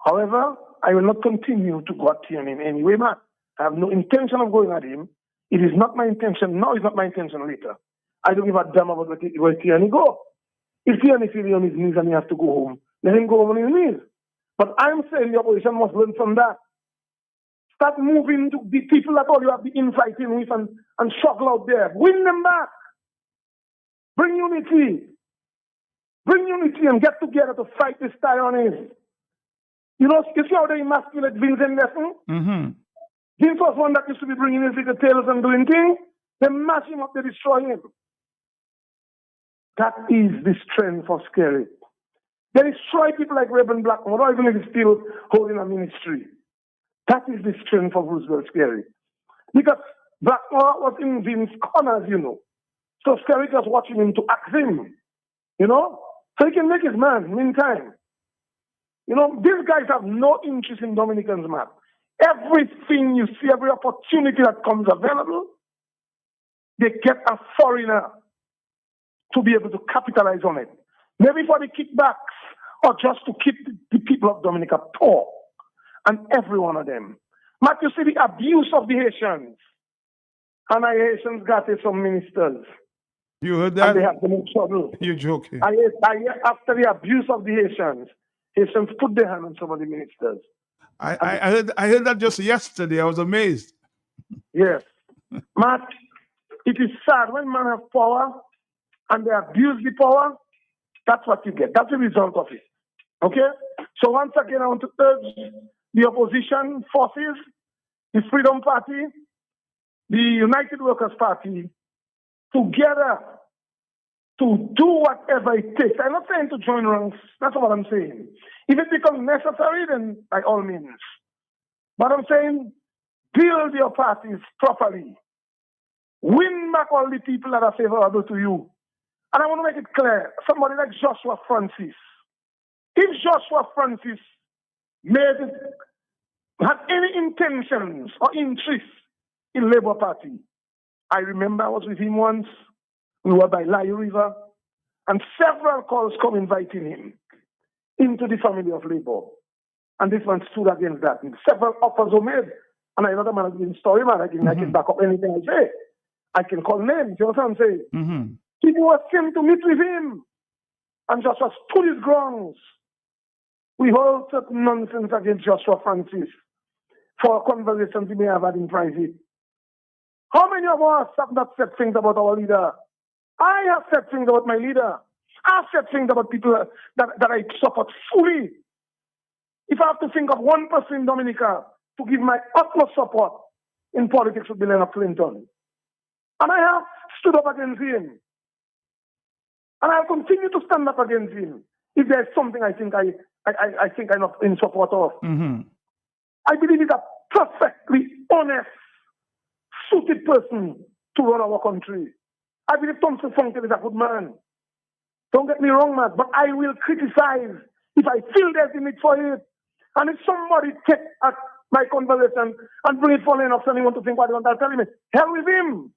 However, I will not continue to go at Tierney in any way, man. I have no intention of going at him. It is not my intention. Now it's not my intention later. I don't give a damn about where Tierney go. If Tierney feels on his knees and he has to go home, let him go home on his knees. But I'm saying the opposition must learn from that. Start moving to the people that all you have been infighting with and struggle out there. Win them back. Bring unity. Bring unity and get together to fight this tyranny. You know, you see how they emasculate Vincent Lesson? Mm-hmm. Vince was one that used to be bringing his little tails and doing things. They mash him up, they destroy him. That is the strength of Scary. They destroy people like Reverend Blackmore, or even if he's still holding a ministry. That is the strength of Roosevelt Scary. Because Blackmore was in Vince's corners, you know. So Scary just watching him to ask him, you know. So he can make his man meantime. You know, these guys have no interest in Dominicans, man. Everything you see, every opportunity that comes available, they get a foreigner to be able to capitalize on it. Maybe for the kickbacks or just to keep the people of Dominica poor. And every one of them. Matt, you see the abuse of the Haitians. And the Haitians got some ministers. You heard that? And they have them in trouble. You're joking. After the abuse of the Haitians put their hand on some of the ministers. I heard that just yesterday. I was amazed. Yes. Matt, it is sad when men have power and they abuse the power. That's what you get. That's the result of it. Okay? So once again, I want to urge the opposition forces, the Freedom Party, the United Workers' Party, together to do whatever it takes. I'm not saying to join ranks. That's not what I'm saying. If it becomes necessary, then by all means. But I'm saying build your parties properly. Win back all the people that are favorable to you. And I want to make it clear, somebody like Joshua Francis. If Joshua Francis had any intentions or interest in Labour Party, I remember I was with him once. We were by Lai River, and several calls come inviting him into the family of Labour. And this one stood against that. And several offers were made And I'm not a man of giving story, man. I can back up anything I say. I can call names, you know what I'm saying? People came to meet with him and Joshua stood his grounds. We heard certain nonsense against Joshua Francis for conversations we may have had in private. How many of us have not said things about our leader? I have said things about my leader. I've said things about people that I support fully. If I have to think of one person in Dominica to give my utmost support in politics would be Leonard Clinton. And I have stood up against him. And I'll continue to stand up against him if there's something I think I'm not in support of. I believe he's a perfectly honest, suited person to run our country. I believe Thompson Fontaine is a good man. Don't get me wrong, man, but I will criticize if I feel there's a need for it. And if somebody take my conversation and bring it for enough and he want to think what he wants, I'll tell him, hell with him.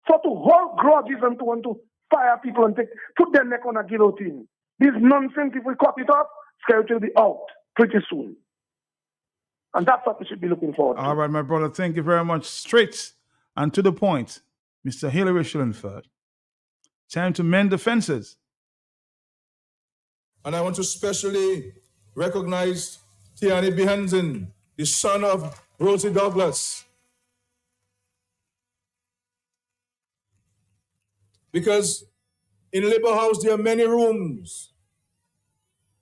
For to hold grudges and to want to fire people and put their neck on a guillotine. This nonsense, if we cut it off, Skerrit will be out pretty soon. And that's what we should be looking forward to. All right, my brother. Thank you very much. Straight and to the point, Mr. Hilary Schillenford. Time to mend the fences. And I want to specially recognize Tiani Behansen, the son of Rosie Douglas. Because in Labour House, there are many rooms.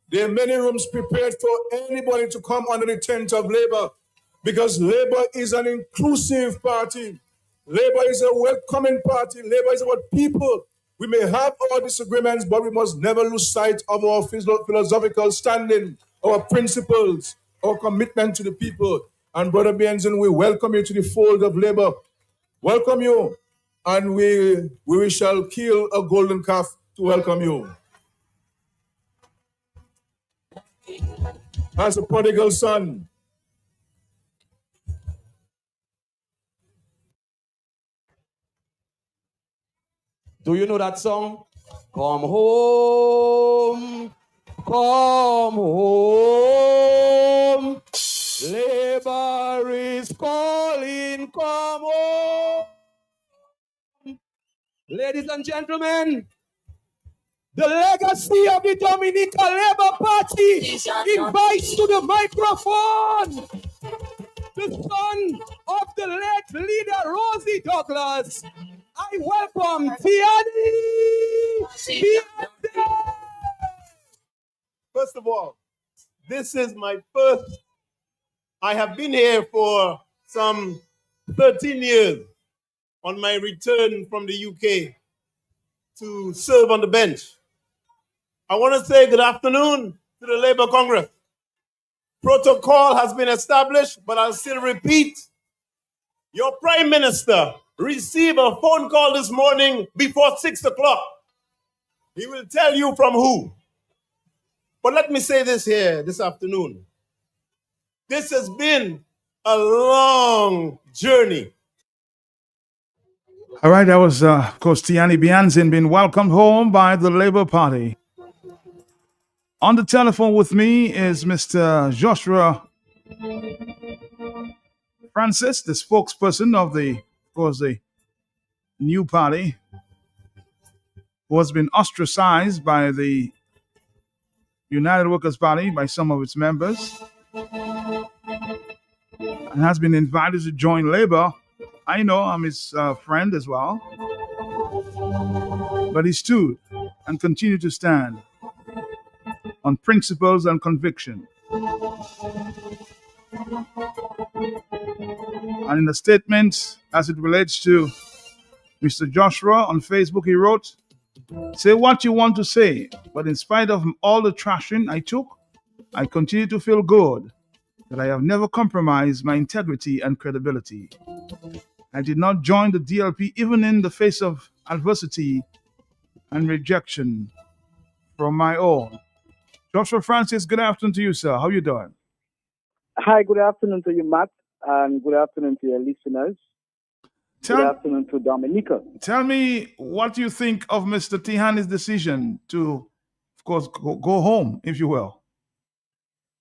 There are many rooms prepared for anybody to come under the tent of Labour. Because Labour is an inclusive party. Labour is a welcoming party. Labour is about people. We may have our disagreements, but we must never lose sight of our philosophical standing, our principles, our commitment to the people. And Brother Behansen, we welcome you to the fold of Labour. Welcome you. And we shall kill a golden calf to welcome you. As a prodigal son. Do you know that song? Come home, come home. Labor is calling, come home. Ladies and gentlemen, the legacy of the Dominica Labour Party invites to the microphone the son of the late leader Rosie Douglas. I welcome Tiani. First of all, this is my first. I have been here for some 13 years on my return from the UK to serve on the bench. I want to say good afternoon to the Labour Congress. Protocol has been established, but I'll still repeat. Your Prime Minister received a phone call this morning before 6 o'clock. He will tell you from who. But let me say this here this afternoon. This has been a long journey. All right, that was, of course, Tiani Behansen being welcomed home by the Labour Party. On the telephone with me is Mr. Joshua Francis, the spokesperson of the new party, who has been ostracized by the United Workers' Party, by some of its members, and has been invited to join Labour. I know I'm his friend as well. But he stood and continued to stand on principles and conviction. And in the statement, as it relates to Mr. Joshua on Facebook, he wrote, "Say what you want to say, but in spite of all the trashing I took, I continue to feel good that I have never compromised my integrity and credibility. I did not join the DLP even in the face of adversity and rejection from my own." Joshua Francis, good afternoon to you, sir. How are you doing? Hi, good afternoon to you, Matt, and good afternoon to your listeners. Good afternoon to Dominica. Tell me what you think of Mr. Tiani's decision to, of course, go home, if you will.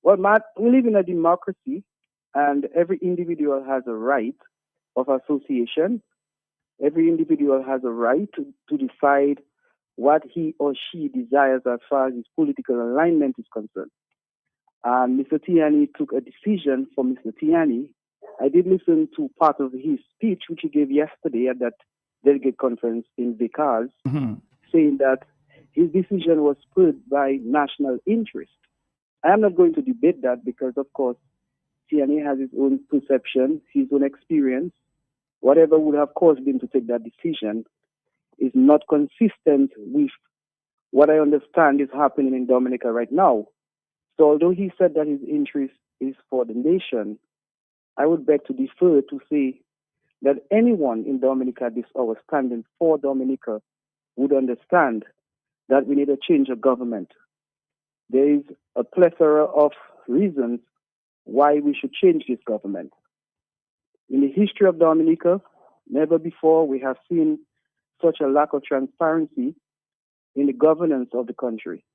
Well, Matt, we live in a democracy, and every individual has a right of association. Every individual has a right to decide what he or she desires as far as his political alignment is concerned. And Mr. Tiani took a decision for Mr. Tiani. I did listen to part of his speech, which he gave yesterday at that delegate conference in Vickers, saying that his decision was spurred by national interest. I am not going to debate that because, of course, Tiani has his own perception, his own experience. Whatever would have caused him to take that decision is not consistent with what I understand is happening in Dominica right now. So although he said that his interest is for the nation, I would beg to defer to say that anyone in Dominica this hour standing for Dominica would understand that we need a change of government. There is a plethora of reasons why we should change this government. In the history of Dominica, never before we have seen such a lack of transparency in the governance of the country.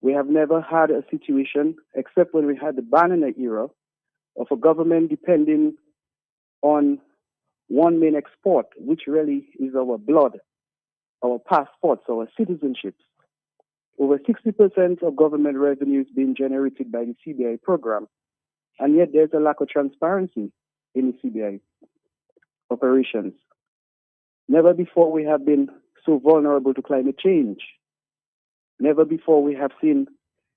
We have never had a situation, except when we had the Banana era, of a government depending on one main export, which really is our blood, our passports, our citizenships. Over 60% of government revenues being generated by the CBI program, and yet there's a lack of transparency in the CBI operations. Never before we have been so vulnerable to climate change. Never before we have seen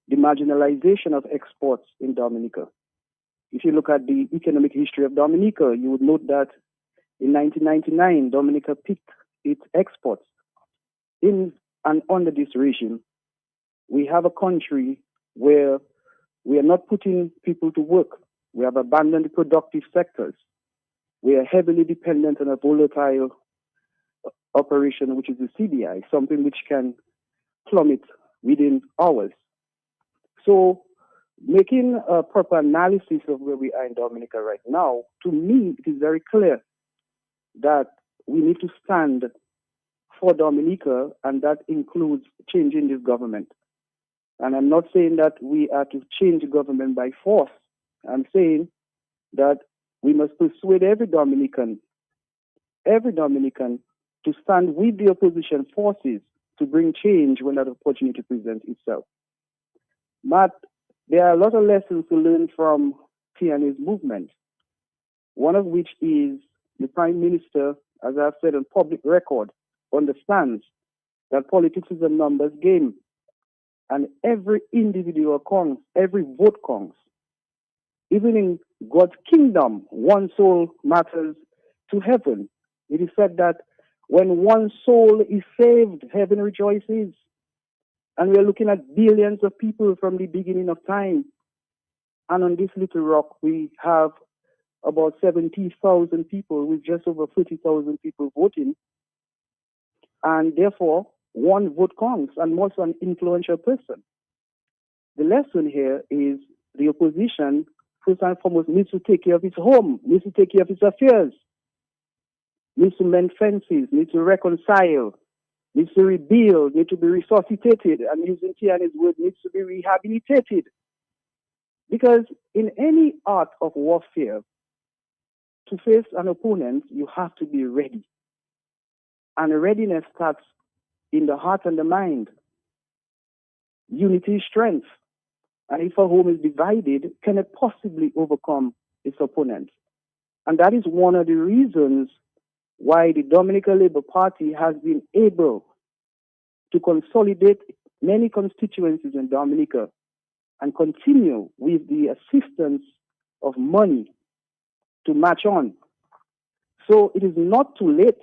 the marginalization of exports in Dominica. If you look at the economic history of Dominica, you would note that in 1999, Dominica picked its exports. In and under this regime, we have a country where we are not putting people to work. We have abandoned productive sectors. We are heavily dependent on a volatile operation, which is the CBI, something which can plummet within hours. So making a proper analysis of where we are in Dominica right now, to me, it is very clear that we need to stand for Dominica, and that includes changing this government. And I'm not saying that we are to change the government by force. I'm saying that we must persuade every Dominican to stand with the opposition forces to bring change when that opportunity presents itself. But there are a lot of lessons to learn from Tiani's movement, one of which is the Prime Minister, as I've said on public record, understands that politics is a numbers game, and every individual counts, every vote counts. Even in God's kingdom, one soul matters to heaven. It is said that when one soul is saved, heaven rejoices. And we are looking at billions of people from the beginning of time. And on this little rock, we have about 70,000 people with just over 30,000 people voting. And therefore, one vote counts, and most an influential person. The lesson here is the opposition, first and foremost, needs to take care of its home, needs to take care of its affairs, needs to mend fences, needs to reconcile, needs to rebuild, needs to be resuscitated, and using Tiani's word, needs to be rehabilitated. Because in any art of warfare, to face an opponent, you have to be ready. And readiness starts in the heart and the mind. Unity is strength. And if a home is divided, can it possibly overcome its opponent? And that is one of the reasons why the Dominica Labour Party has been able to consolidate many constituencies in Dominica and continue with the assistance of money to march on. So it is not too late.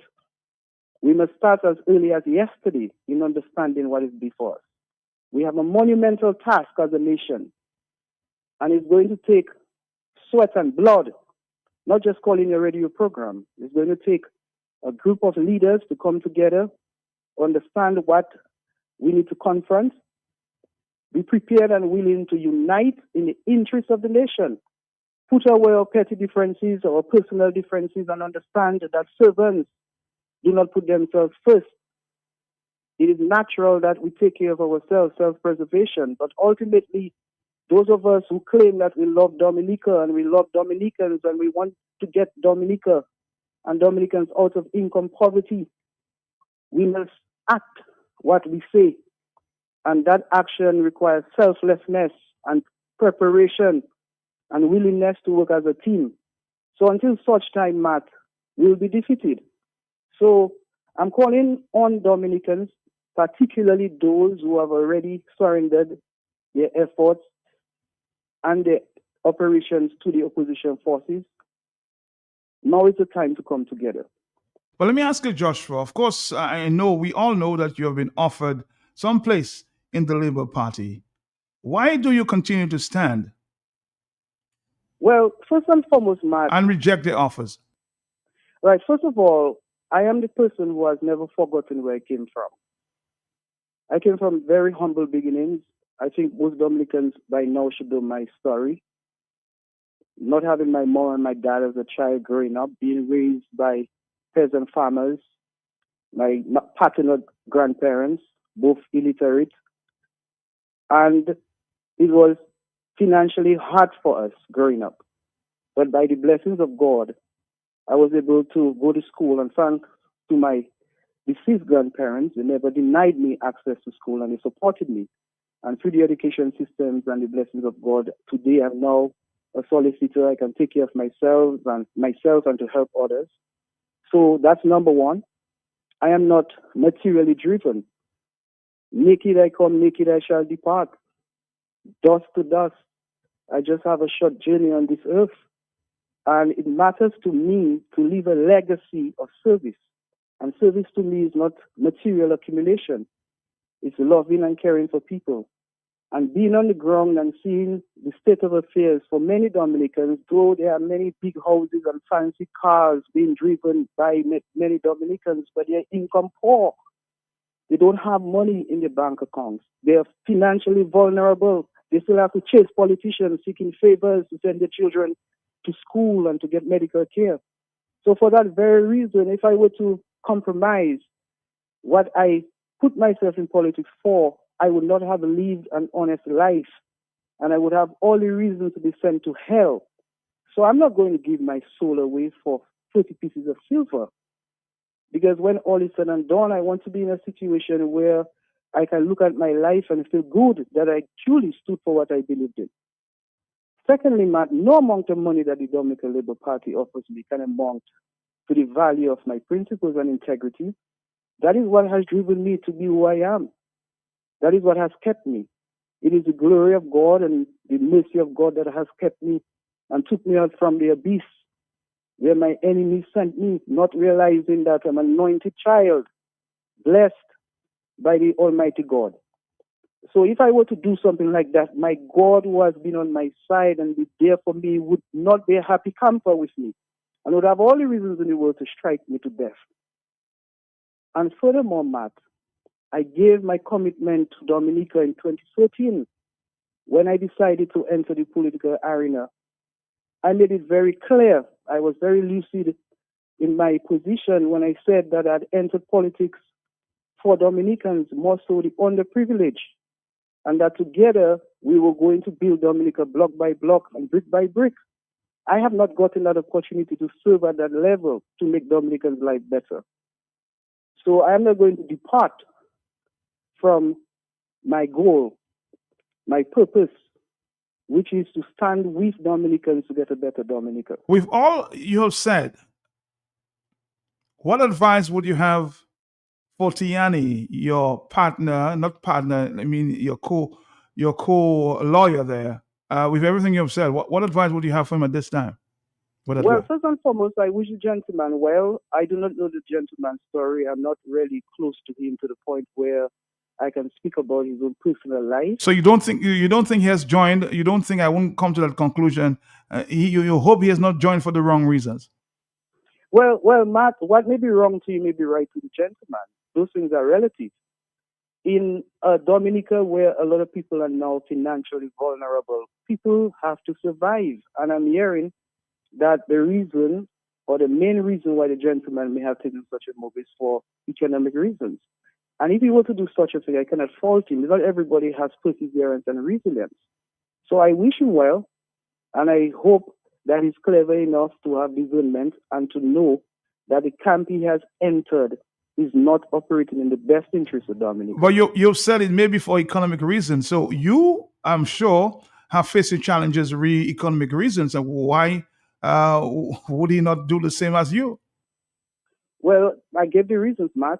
We must start as early as yesterday in understanding what is before us. We have a monumental task as a nation, and it's going to take sweat and blood, not just calling a radio program. It's going to take a group of leaders to come together, understand what we need to confront, be prepared and willing to unite in the interest of the nation, put away our petty differences, our personal differences, and understand that servants do not put themselves first. It is natural that we take care of ourselves, self-preservation, but ultimately Those of us who claim that we love Dominica and we love Dominicans and we want to get Dominica and Dominicans out of income poverty, we must act what we say. And that action requires selflessness and preparation and willingness to work as a team. So until such time, Matt, we'll be defeated. So I'm calling on Dominicans, particularly those who have already surrendered their efforts and their operations to the opposition forces. Now is the time to come together. But let me ask you, Joshua. Of course, we all know that you have been offered some place in the Labour Party. Why do you continue to stand? Well, first and foremost, Matt. And reject the offers. Right. First of all, I am the person who has never forgotten where I came from. I came from very humble beginnings. I think most Dominicans by now should know my story. Not having my mom and my dad as a child growing up, being raised by peasant farmers, my paternal grandparents, both illiterate. And it was financially hard for us growing up. But by the blessings of God, I was able to go to school, and thanks to my deceased grandparents, they never denied me access to school and they supported me. And through the education systems and the blessings of God, today I'm now a solicitor. I can take care of myself and to help others. So that's number one. I am not materially driven. Naked I come, naked I shall depart. Dust to dust. I just have a short journey on this earth. And it matters to me to leave a legacy of service. And service to me is not material accumulation. It's loving and caring for people. And being on the ground and seeing the state of affairs for many Dominicans, though there are many big houses and fancy cars being driven by many Dominicans, but they're income poor. They don't have money in their bank accounts. They are financially vulnerable. They still have to chase politicians seeking favors to send their children to school and to get medical care. So for that very reason, if I were to compromise what I put myself in politics for, I would not have lived an honest life, and I would have all the reasons to be sent to hell. So I'm not going to give my soul away for 30 pieces of silver, because when all is said and done, I want to be in a situation where I can look at my life and feel good that I truly stood for what I believed in. Secondly, Matt, no amount of money that the Dominican Labour Party offers me can amount to the value of my principles and integrity. That is what has driven me to be who I am. That is what has kept me. It is the glory of God and the mercy of God that has kept me and took me out from the abyss where my enemies sent me, not realizing that I'm an anointed child, blessed by the Almighty God. So if I were to do something like that, my God who has been on my side and be there for me would not be a happy camper with me and would have all the reasons in the world to strike me to death. And furthermore, Matt, I gave my commitment to Dominica in 2013 when I decided to enter the political arena. I made it very clear. I was very lucid in my position when I said that I'd entered politics for Dominicans, more so the underprivileged, and that together we were going to build Dominica block by block and brick by brick. I have not gotten that opportunity to serve at that level to make Dominicans' life better. So I am not going to depart from my goal, my purpose, which is to stand with Dominicans to get a better Dominica. With all you have said, what advice would you have for Tiani, your partner, your co-lawyer there? With everything you have said, what advice would you have for him at this time? Well, first and foremost, I wish the gentleman well. I do not know the gentleman's story. I'm not really close to him to the point where I can speak about his own personal life. So you don't think he has joined? You don't think I won't come to that conclusion? You hope he has not joined for the wrong reasons? Well, Matt, what may be wrong to you may be right to the gentleman. Those things are relative. In Dominica, where a lot of people are now financially vulnerable, people have to survive. And I'm hearing that the reason, or the main reason why the gentleman may have taken such a move is for economic reasons. And if he were to do such a thing, I cannot fault him. Not everybody has perseverance and resilience. So I wish him well, and I hope that he's clever enough to have discernment and to know that the camp he has entered is not operating in the best interest of Dominica. But you've said it maybe for economic reasons. So you, I'm sure, have facing challenges for economic reasons. And why would he not do the same as you? Well, I gave the reasons, Matt.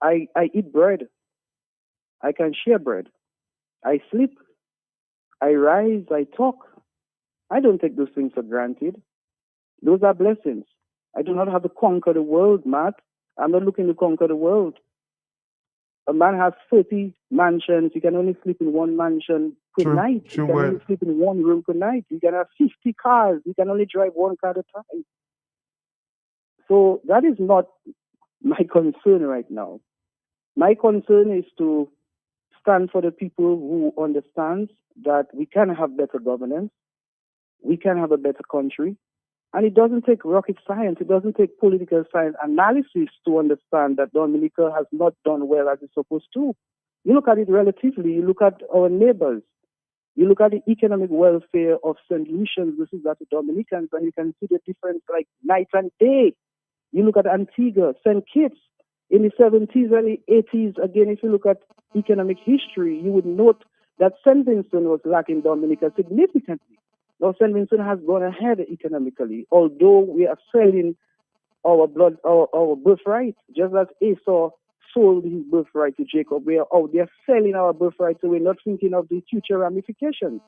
I eat bread. I can share bread. I sleep. I rise. I talk. I don't take those things for granted. Those are blessings. I do not have to conquer the world, Matt. I'm not looking to conquer the world. A man has 30 mansions. You can only sleep in one mansion per night. You can only sleep in one room per night. You can have 50 cars. You can only drive one car at a time. So that is not my concern right now. My concern is to stand for the people who understand that we can have better governance. We can have a better country. And it doesn't take rocket science. It doesn't take political science analysis to understand that Dominica has not done well as it's supposed to. You look at it relatively. You look at our neighbors. You look at the economic welfare of St. Lucians versus that of Dominicans, and you can see the difference like night and day. You look at Antigua, St. Kitts in the 70s, early 80s. Again, if you look at economic history, you would note that St. Vincent was lacking Dominica significantly. Now, St. Vincent has gone ahead economically, although we are selling our birthright, just as Esau sold his birthright to Jacob. We are out there selling our birthright, so we're not thinking of the future ramifications,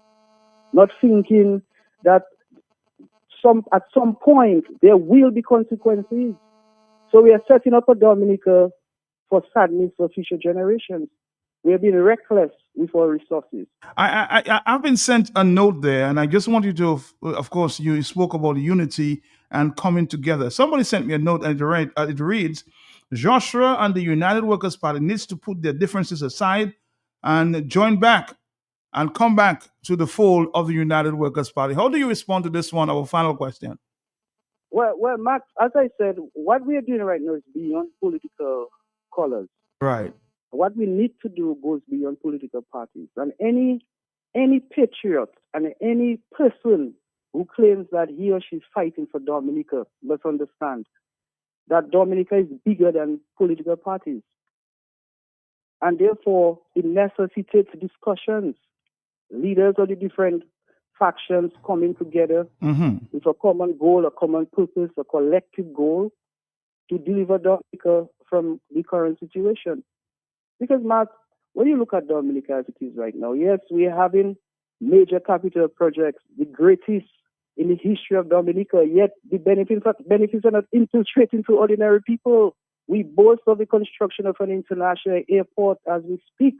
not thinking that at some point there will be consequences. So we are setting up a Dominica for sadness for future generations. We have been reckless with our resources. I've been sent a note there, and I just want you to, of course, you spoke about unity and coming together. Somebody sent me a note, and it reads, Joshua and the United Workers' Party needs to put their differences aside and join back and come back to the fold of the United Workers' Party. How do you respond to this one, our final question? Well, Max, as I said, what we are doing right now is beyond political colors. Right. What we need to do goes beyond political parties. And any patriot and any person who claims that he or she is fighting for Dominica must understand that Dominica is bigger than political parties. And therefore, it necessitates discussions, leaders of the different factions coming together with a common goal, a common purpose, a collective goal to deliver Dominica from the current situation. Because, Mark, when you look at Dominica as it is right now, yes, we are having major capital projects, the greatest in the history of Dominica, yet the benefits are not infiltrating to ordinary people. We boast of the construction of an international airport as we speak.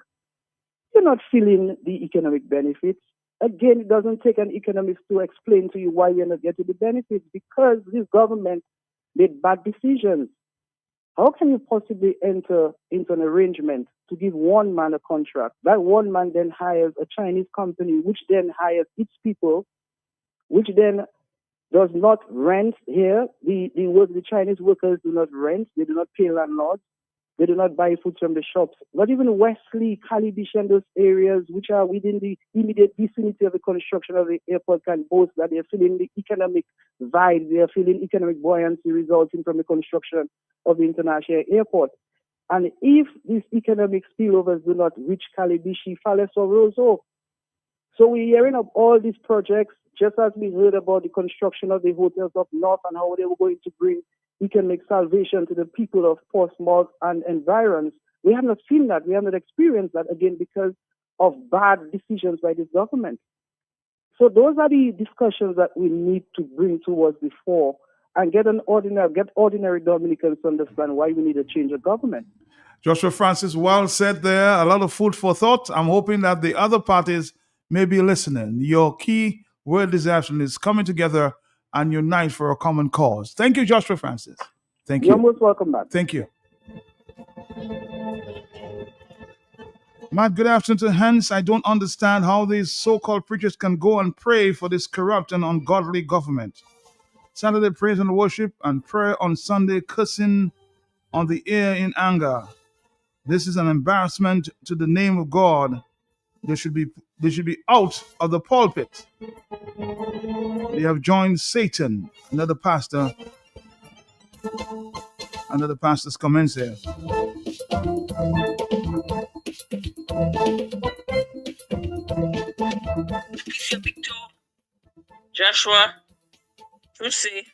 You're not feeling the economic benefits. Again, it doesn't take an economist to explain to you why you're not getting the benefits, because this government made bad decisions. How can you possibly enter into an arrangement to give one man a contract? That one man then hires a Chinese company, which then hires its people, which then does not rent here. The Chinese workers do not rent. They do not pay landlords. They do not buy food from the shops. Not even Wesley, Calibish, and those areas which are within the immediate vicinity of the construction of the airport can boast that they are feeling the economic vibe. They are feeling economic buoyancy resulting from the construction of the international airport. And if these economic spillovers do not reach Calibishi, Fales, or Roseau, so we're hearing of all these projects, just as we heard about the construction of the hotels up north and how they were going to bring economic salvation to the people of Portsmouth and environs. We have not seen that. We have not experienced that, again, because of bad decisions by this government. So those are the discussions that we need to bring towards the fore and get ordinary Dominicans to understand why we need a change of government. Joshua Francis, well said there. A lot of food for thought. I'm hoping that the other parties may be listening. Your key word this afternoon is coming together and unite for a common cause. Thank you, Joshua Francis. Thank you. You're most welcome back. Thank you. Matt, good afternoon to Hans. I don't understand how these so-called preachers can go and pray for this corrupt and ungodly government. Saturday praise and worship and prayer on Sunday cursing on the air in anger. This is an embarrassment to the name of God. They should be They should be out of the pulpit. They have joined Satan. Another pastor's comments here. Bishop Victor, Joshua, Trucy.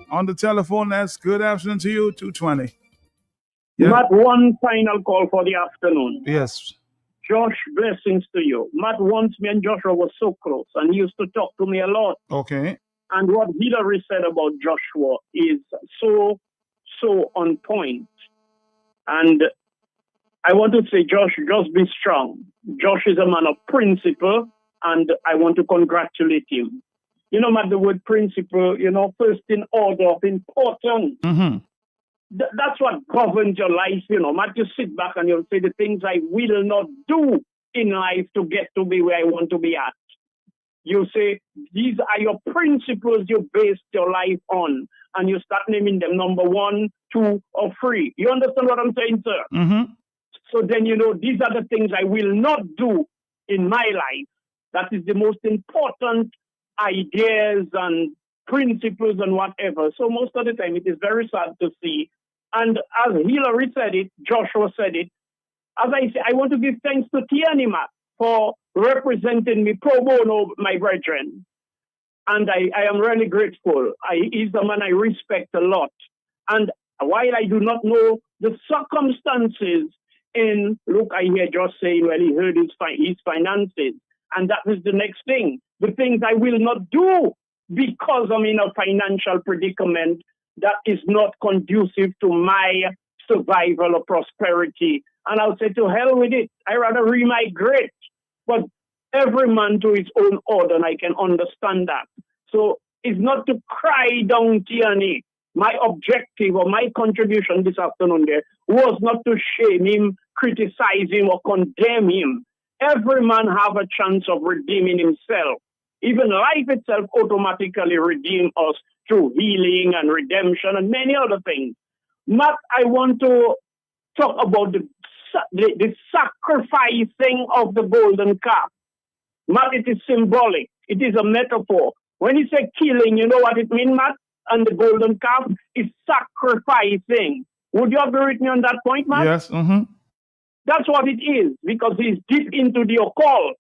On the telephone, that's good afternoon to you, 220. Matt, one final call for the afternoon. Yes. Josh, blessings to you. Matt, once me and Joshua was so close, and he used to talk to me a lot. Okay. And what Hillary said about Joshua is so on point. And I want to say, Josh, just be strong. Josh is a man of principle, and I want to congratulate him. You know, Matt, the word principle, first in order of importance. Mm-hmm. That's what governs your life, Matt. You sit back and you'll say the things I will not do in life to get to be where I want to be at. You say, these are your principles you base your life on. And you start naming them number 1, 2, or 3. You understand what I'm saying, sir? Mm-hmm. So then, these are the things I will not do in my life. That is the most important ideas and principles and whatever. So most of the time, it is very sad to see. And as Hillary said it, Joshua said it, as I say, I want to give thanks to Tiani for representing me pro bono, my brethren. And I am really grateful. He's a man I respect a lot. And while I do not know the circumstances look, I hear Josh saying, well, he heard his finances. And that is the next thing. The things I will not do because I'm in a financial predicament that is not conducive to my survival or prosperity. And I'll say, to hell with it. I rather remigrate. But every man to his own order, and I can understand that. So it's not to cry down Tiani. My objective or my contribution this afternoon there was not to shame him, criticize him, or condemn him. Every man have a chance of redeeming himself. Even life itself automatically redeems us through healing and redemption and many other things. Matt, I want to talk about the sacrificing of the golden calf. Matt, it is symbolic. It is a metaphor. When you say killing, you know what it means, Matt? And the golden calf is sacrificing. Would you agree with me on that point, Matt? Yes. Mm-hmm. That's what it is, because he's deep into the occult.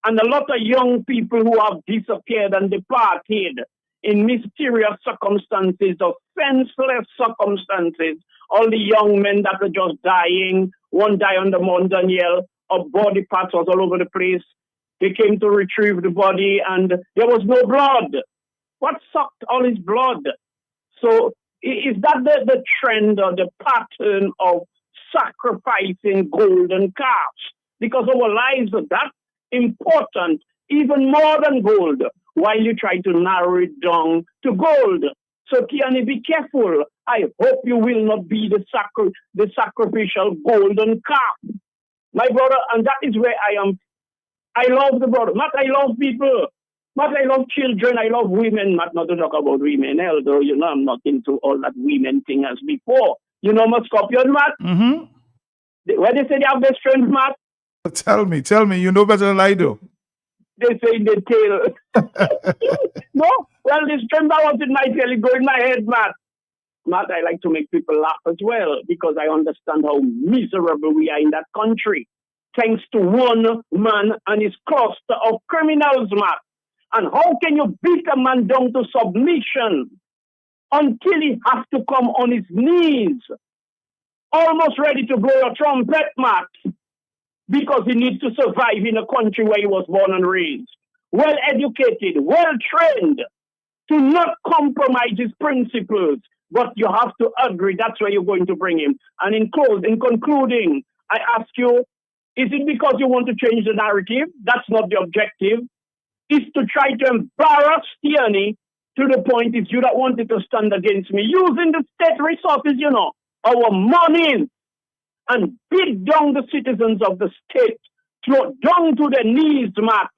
And a lot of young people who have disappeared and departed in mysterious circumstances or senseless circumstances. All the young men that are just dying, one died on the Mount Daniel, or body parts was all over the place. They came to retrieve the body and there was no blood. What sucked all his blood? So is that the trend or the pattern of sacrificing golden calves? Because our lives are that important, even more than gold, while you try to narrow it down to gold. So Tiani, be careful. I hope you will not be the sacrificial golden calf. My brother, and that is where I am. I love the brother. Matt, I love people. Matt, I love children. I love women. Matt, not to talk about women, although, I'm not into all that women thing as before. My Scorpion, Matt? Mm-hmm. When they say they have their strength, Matt? Tell me. You know better than I do. They say in the tail. No? Well, the strength that was in my tail, it go in my head, Matt. Matt, I like to make people laugh as well, because I understand how miserable we are in that country. Thanks to one man and his cluster of criminals, Matt. And how can you beat a man down to submission until he has to come on his knees, almost ready to blow a trumpet, Matt, because he needs to survive in a country where he was born and raised, well educated, well trained, to not compromise his principles, but you have to agree that's where you're going to bring him. And in concluding, I ask you, is it because you want to change the narrative? That's not the objective. It's to try to embarrass Tiani to the point is you that wanted to stand against me, using the state resources, our money, and beat down the citizens of the state, throw down to their knees, Matt.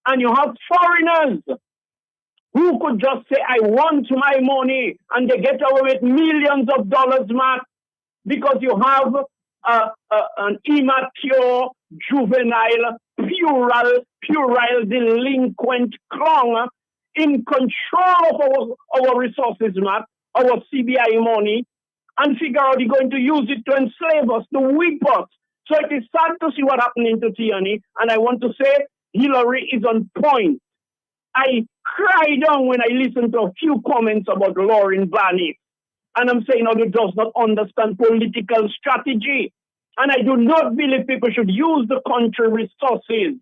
And you have foreigners who could just say, I want my money, and they get away with millions of dollars, Matt, because you have an immature, juvenile, puerile delinquent clown in control of our resources, Matt, our CBI money, and figure out they're going to use it to enslave us, to whip us. So it is sad to see what happened to Tierney, and I want to say Hillary is on point. I cry down when I listen to a few comments about Lauren Barney, and I'm saying how he does not understand political strategy. And I do not believe people should use the country resources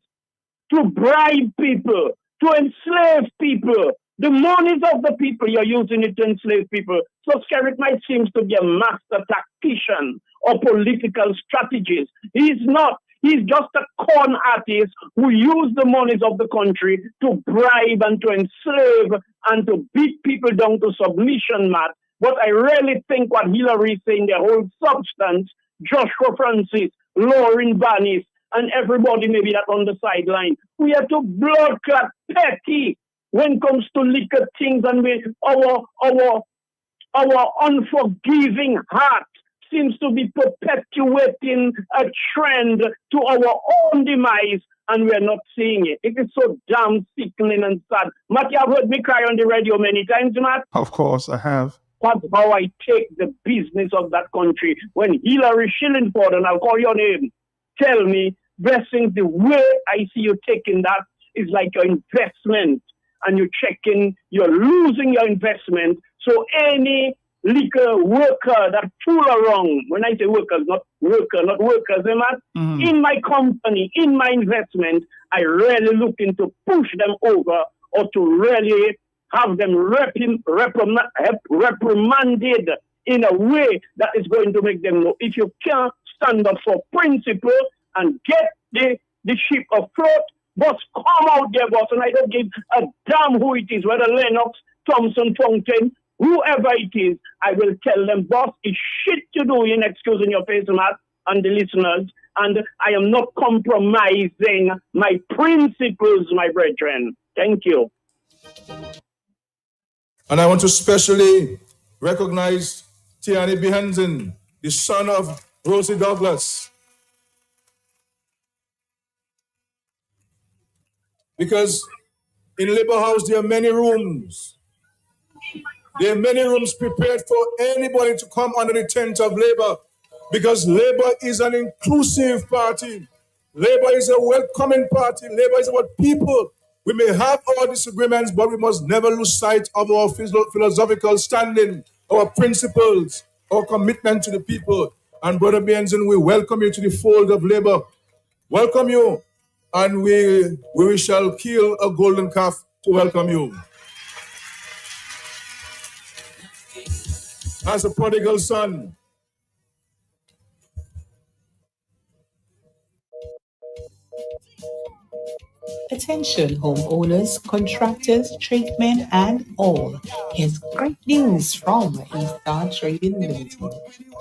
to bribe people, to enslave people. The monies of the people, you're using it to enslave people. So Skerrit might seem to be a master tactician or political strategist. He's not. He's just a con artist who used the monies of the country to bribe and to enslave and to beat people down to submission, Matt. But I really think what Hillary is saying, the whole substance, Joshua Francis, Lauren Barnes, and everybody maybe that on the sideline, we have to blood clot petty when it comes to liquor things, and our unforgiving heart seems to be perpetuating a trend to our own demise, and we're not seeing it. It is so damn sickening and sad. Matt, you have heard me cry on the radio many times, Matt. Of course, I have. That's how I take the business of that country. When Hillary Shillingford, and I'll call your name, tell me, Blessings, the way I see you taking that is like your investment, and you're checking, you're losing your investment. So any liquor worker that fool around, when I say workers, not workers, in my company, in my investment, I really looking to push them over or to really have them reprimanded in a way that is going to make them know if you can't stand up for principle and get the ship afloat, boss, come out there, boss, and I don't give a damn who it is, whether Lennox, Thompson, Fountain, whoever it is, I will tell them, boss, it's shit to do in excusing your face, Matt, and the listeners, and I am not compromising my principles, my brethren. Thank you. And I want to specially recognize Tierney Behenzen, the son of Rosie Douglas. Because in Labour House, there are many rooms. There are many rooms prepared for anybody to come under the tent of Labour. Because Labour is an inclusive party. Labour is a welcoming party. Labour is about people. We may have our disagreements, but we must never lose sight of our philosophical standing, our principles, our commitment to the people. And Brother Behenzen, we welcome you to the fold of Labour. Welcome you. And we shall kill a golden calf to welcome you. As a prodigal son, Attention homeowners, contractors, tradesmen, and all. Here's great news from Eaststar Trading Limited.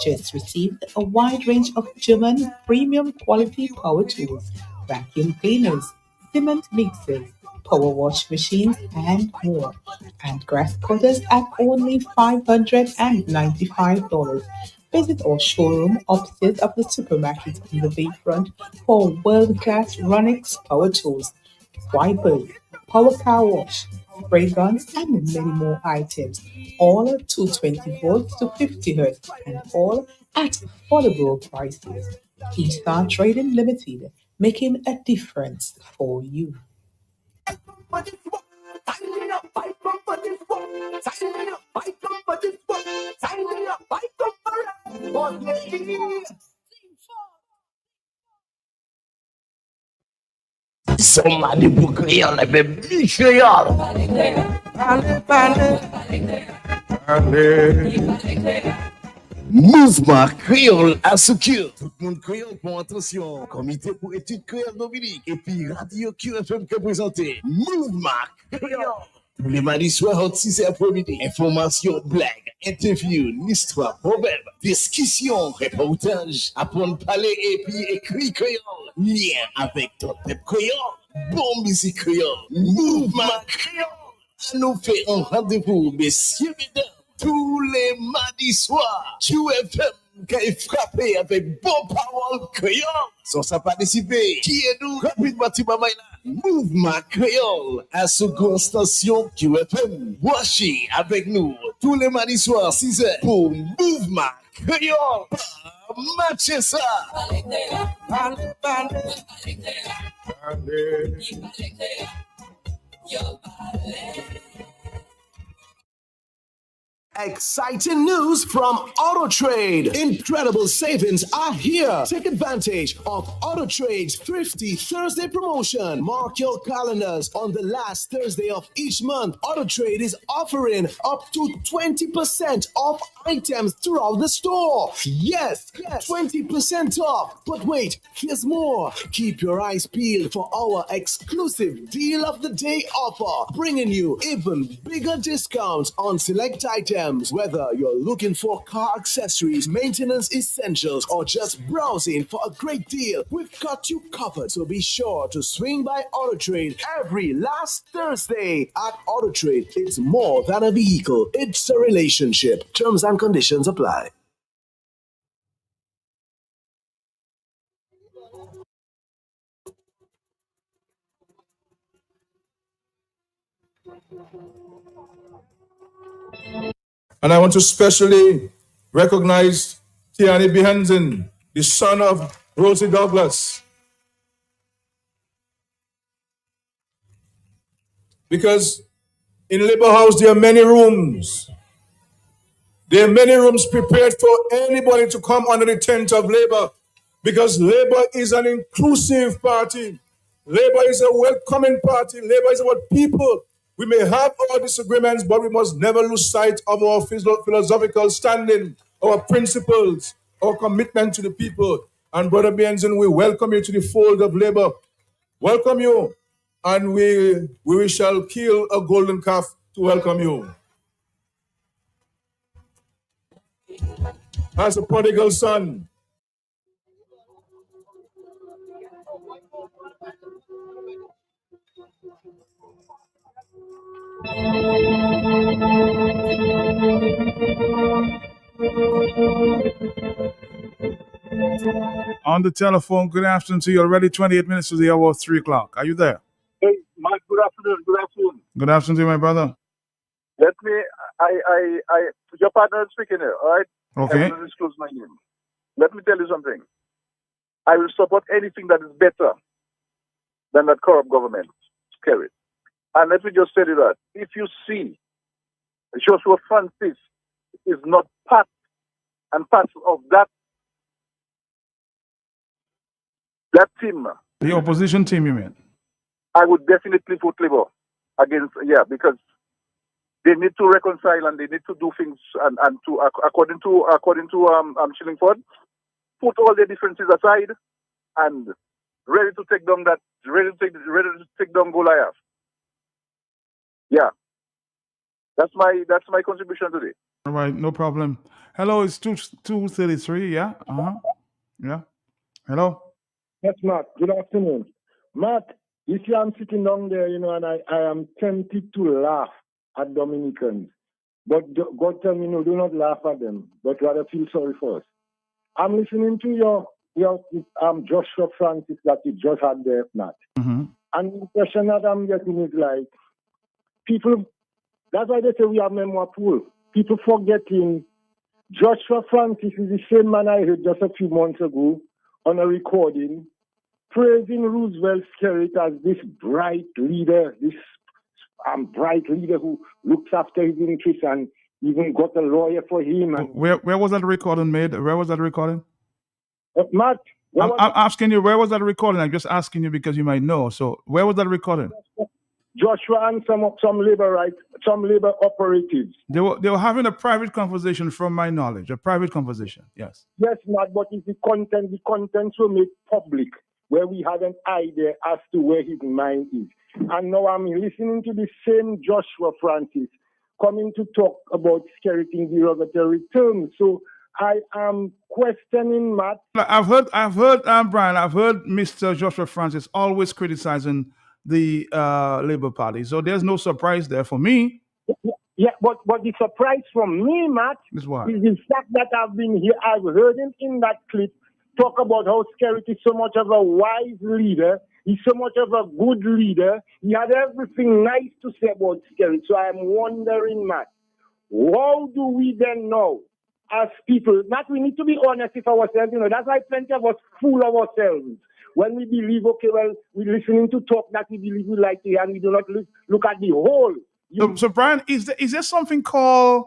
Just received a wide range of German premium quality power tools, vacuum cleaners, cement mixers, power wash machines, and more. And grass cutters at only $595. Visit our showroom upstairs of the supermarket in the Bayfront for world-class Ronix power tools, wipers, power car wash, spray guns, and many more items, all 220 volts to 50 hertz, and all at affordable prices. Eaststar Trading Limited, making a difference for you. Somebody pour créole, mais mi créole. Mouvement créole à Soukir. Tout le monde créole pour attention. Comité pour études créole Dominique. Et puis Radio QFM qui a présenté Mouvement créole. Tous les mardis soirs, entre 6h après-midi. Information, blague, interview, histoire, proverbe, discussion, reportage, apprendre parler et puis écrit créole. Lien avec ton peuple créole. Bon musique créole. Mouvement créole. Ça nous fait un rendez-vous, messieurs, mesdames, tous les mardis soirs. QFM qui est frappé avec bon parole créole. Sans ça participer, qui est nous? Rapidement, tu m'as Mouvement créole à seconde station QFM. Voici avec nous tous les mardis soirs 6h pour Mouvement créole. Matchez ça. Exciting news from AutoTrade. Incredible savings are here. Take advantage of AutoTrade's Thrifty Thursday promotion. Mark your calendars. On the last Thursday of each month, AutoTrade is offering up to 20% off items throughout the store. Yes, 20% off. But wait, here's more. Keep your eyes peeled for our exclusive Deal of the Day offer, bringing you even bigger discounts on select items. Whether you're looking for car accessories, maintenance essentials, or just browsing for a great deal, we've got you covered. So be sure to swing by AutoTrade every last Thursday. At AutoTrade, it's more than a vehicle, it's a relationship. Terms and conditions apply. And I want to specially recognize Tiani Behenzen, the son of Rosie Douglas. Because in Labor House, there are many rooms. There are many rooms prepared for anybody to come under the tent of Labor. Because Labor is an inclusive party. Labor is a welcoming party. Labor is about people. We may have our disagreements, but we must never lose sight of our philosophical standing, our principles, our commitment to the people. And Brother Behenzen, we welcome you to the fold of Labor. Welcome you, and we shall kill a golden calf to welcome you. As a prodigal son, on the telephone, good afternoon to you. Already 28 minutes to the hour of 3 o'clock. Are you there? Hey, Mike, good afternoon. Good afternoon. Good afternoon to you, my brother. Let me, your partner is speaking here, all right? Okay. I'm going to disclose my name. Let me tell you something. I will support anything that is better than that corrupt government. Scare it. And let me just tell you that if you see Joshua Francis is not part and parcel of that team, the opposition team, you mean? I would definitely vote Labour against, because they need to reconcile and they need to do things and to according to Shillingford, put all their differences aside and ready to take down Goliath. Yeah. That's my contribution today. All right, no problem. Hello, it's 2:33, yeah? Yeah. Hello? Yes, Matt. Good afternoon. Matt, you see I'm sitting down there, and I am tempted to laugh at Dominicans. But God tell me, no, do not laugh at them, but rather feel sorry for us. I'm listening to your Joshua Francis that you just had there, Matt. Mm-hmm. And the question that I'm getting is like, people, that's why they say we have memoir pool. People forgetting Joshua Francis is the same man I heard just a few months ago on a recording praising Roosevelt Skerrit as this bright leader, who looks after his interests and even got a lawyer for him. And Where was that recording made? Where was that recording? Matt, I'm asking you, where was that recording? I'm just asking you because you might know. So where was that recording? Joshua and some labor operatives. They were having a private conversation, from my knowledge, a private conversation. Yes. Yes, Matt, but it's the contents were made public. where we have an idea as to where his mind is. And now I'm listening to the same Joshua Francis coming to talk about security in derogatory terms. So I am questioning Matt. I've heard, Brian, I've heard Mr. Joshua Francis always criticizing the Labour Party. So there's no surprise there for me. Yeah, but the surprise from me, Matt, is what? Is the fact that I've been here. I've heard him in that clip talk about how Skerrit is so much of a wise leader. He's so much of a good leader. He had everything nice to say about Skerrit. So I'm wondering, Matt, how do we then know as people? Matt, we need to be honest with ourselves. You know, that's why plenty of us fool ourselves. When we believe, okay, well, we're listening to talk that we believe we like to hear, and we do not look at the whole. So Brian, is there something called,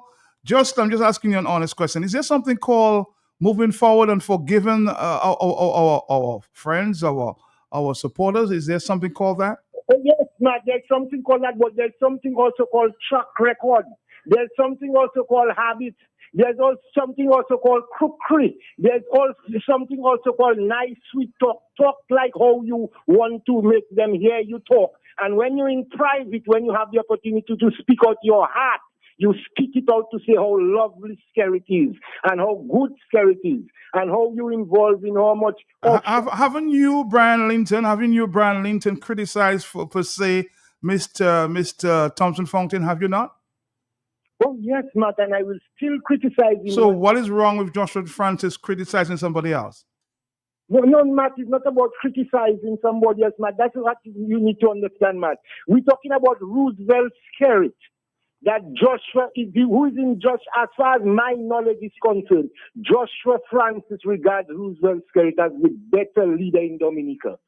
I'm just asking you an honest question, is there something called moving forward and forgiving our friends, our supporters? Is there something called that? Oh, yes, Matt, there's something called that, but there's something also called track record. There's something also called habits. There's also something also called crookery. There's also something also called nice, sweet talk. Talk like how you want to make them hear you talk. And when you're in private, when you have the opportunity to speak out your heart, you speak it out to say how lovely Skerrit is and how good Skerrit is and how you involve in how much. Haven't you, Brian Linton, criticized for per se Mr. Thompson Fountain? Have you not? Oh yes, Matt, and I will still criticize him. So what is wrong with Joshua Francis criticizing somebody else? No, Matt, it's not about criticizing somebody else, Matt. That's what you need to understand, Matt. We're talking about Roosevelt Skerrit. That Joshua, who is in Josh, as far as my knowledge is concerned, Joshua Francis regards Roosevelt Skerrit as the better leader in Dominica.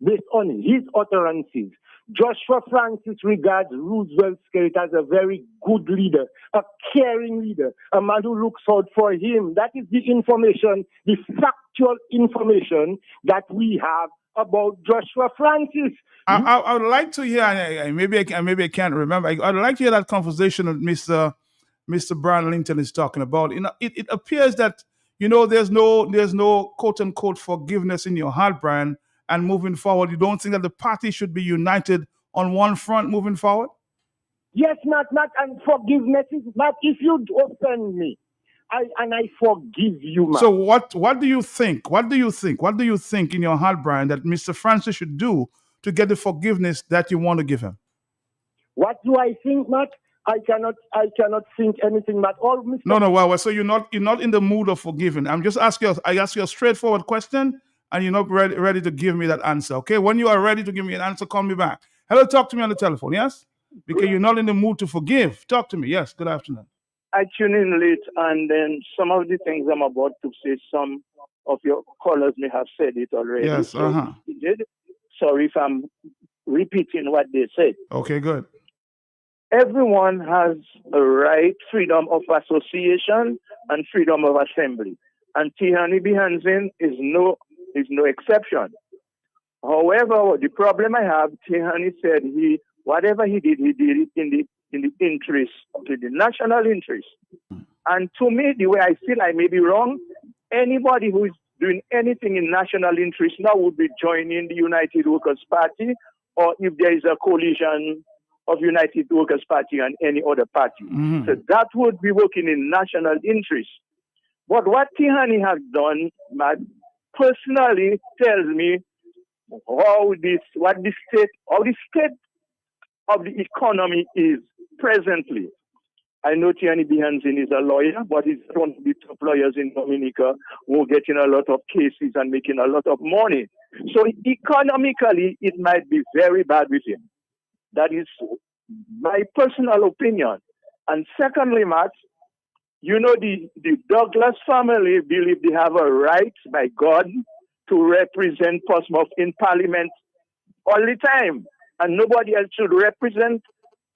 Based on his utterances, Joshua Francis regards Roosevelt Skerrit as a very good leader, a caring leader, a man who looks out for him. That is the information, the factual information that we have about Joshua Francis. I would like to hear, maybe I can't remember. I'd like to hear that conversation that Mr. Brian Linton is talking about. You know, it appears that, you know, there's no quote unquote forgiveness in your heart, Brian. And moving forward, you don't think that the party should be united on one front moving forward? Yes, Matt, and forgiveness is not if you offend me. I forgive you, Matt. So what do you think? What do you think in your heart, Brian, that Mr. Francis should do to get the forgiveness that you want to give him? What do I think, Matt? I cannot think anything, Matt. No. Well, so you're not in the mood of forgiving. I ask you a straightforward question, and you're not ready to give me that answer. Okay, when you are ready to give me an answer, call me back. Hello, talk to me on the telephone. Yes, because you're not in the mood to forgive. Talk to me. Yes. Good afternoon. I tune in late, and then some of the things I'm about to say, some of your callers may have said it already. Yes, So you did. Sorry if I'm repeating what they said. Okay, good. Everyone has a right, freedom of association and freedom of assembly. And Tihani Bihanzin is no exception. However, the problem I have, Tihani said whatever he did it in the interest, to the national interest. And to me, the way I feel, I may be wrong, anybody who is doing anything in national interest now would be joining the United Workers' Party, or if there is a coalition of United Workers' Party and any other party. Mm-hmm. So that would be working in national interest. But what Tihani has done, Matt, personally tells me how the state of the economy is presently. I know Tihani Bihanzin is a lawyer, but he's one of the top lawyers in Dominica who are getting a lot of cases and making a lot of money. So economically, it might be very bad with him. That is my personal opinion. And secondly, Matt, you know, the Douglas family believe they have a right by God to represent Portsmouth in Parliament all the time. And nobody else should represent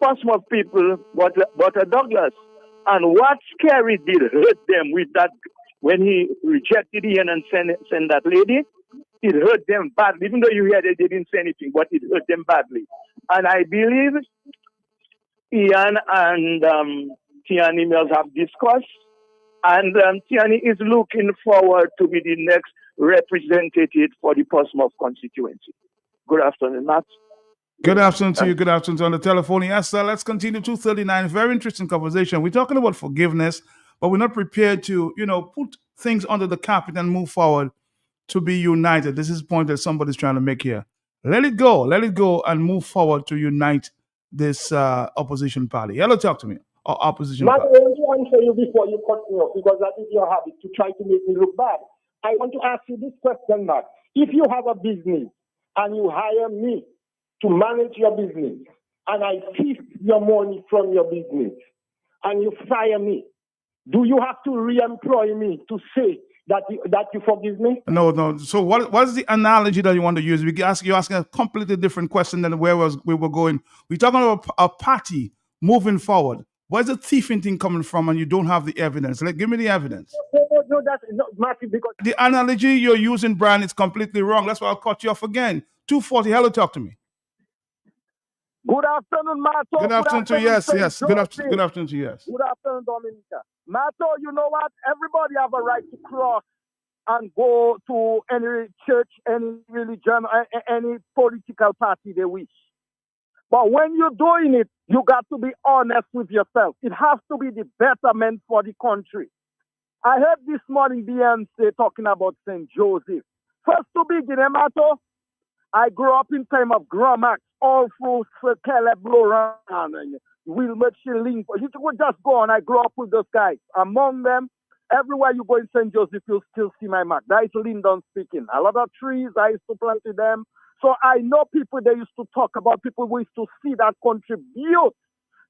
Portsmouth people but a Douglas. And what Skerrit did hurt them with that, when he rejected Ian and sent that lady, it hurt them badly. Even though you hear they didn't say anything, but it hurt them badly. And I believe Ian and Tiani Mills have discussed, and Tiani is looking forward to be the next representative for the Portsmouth constituency. Good afternoon, Matt. Good afternoon to you. Good afternoon on the telephone. Yes, sir. Let's continue. 239. Very interesting conversation. We're talking about forgiveness, but we're not prepared to, put things under the carpet and move forward to be united. This is the point that somebody's trying to make here. Let it go, and move forward to unite this opposition party. Hello, talk to me. Or opposition Matt, party. I want to answer you before you cut me off because that is your habit to try to make me look bad. I want to ask you this question, Matt. If you have a business and you hire me to manage your business and I thief your money from your business and you fire me, do you have to re-employ me to say that you forgive me? No. So what is the analogy that you want to use? You're asking a completely different question than where we were going. We're talking about a party moving forward. Where's the thieving thing coming from and you don't have the evidence? Give me the evidence. No, that's not Matthew, because The analogy you're using, Brian, is completely wrong. That's why I'll cut you off again. 240, hello, talk to me. Good afternoon, Mato. Good afternoon to you. Yes. Good afternoon to you. Yes. Good afternoon, Dominica. Mato, you know what? Everybody have a right to cross and go to any church, any religion, any political party they wish. But when you're doing it, you got to be honest with yourself. It has to be the betterment for the country. I heard this morning Beyonce talking about St. Joseph. First to begin, Mato, I grew up in time of Grommack, all through Sir Caleb Laurent and Wilmot Schilling. You could just go on. I grew up with those guys. Among them, everywhere you go in St. Joseph, you'll still see my mark. That is Lyndon speaking. A lot of trees, I used to plant them. So I know people they used to talk about, people who used to see that contribute,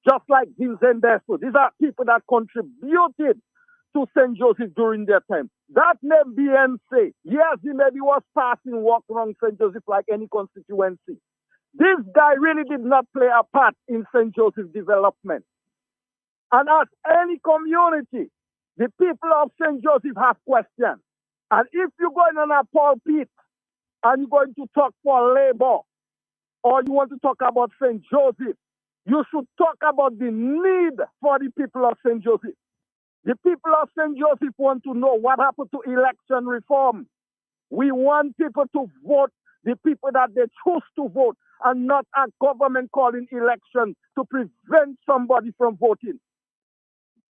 just like Vincent Deso. These are people that contributed to St. Joseph during their time. That name Beyonce, yes, he maybe was passing walk around St. Joseph like any constituency. This guy really did not play a part in St. Joseph's development. And as any community, the people of St. Joseph have questions. And if you're going on a pulpit and you're going to talk for labor, or you want to talk about St. Joseph, you should talk about the need for the people of St. Joseph. The people of St. Joseph want to know what happened to election reform. We want people to vote the people that they choose to vote and not a government calling election to prevent somebody from voting.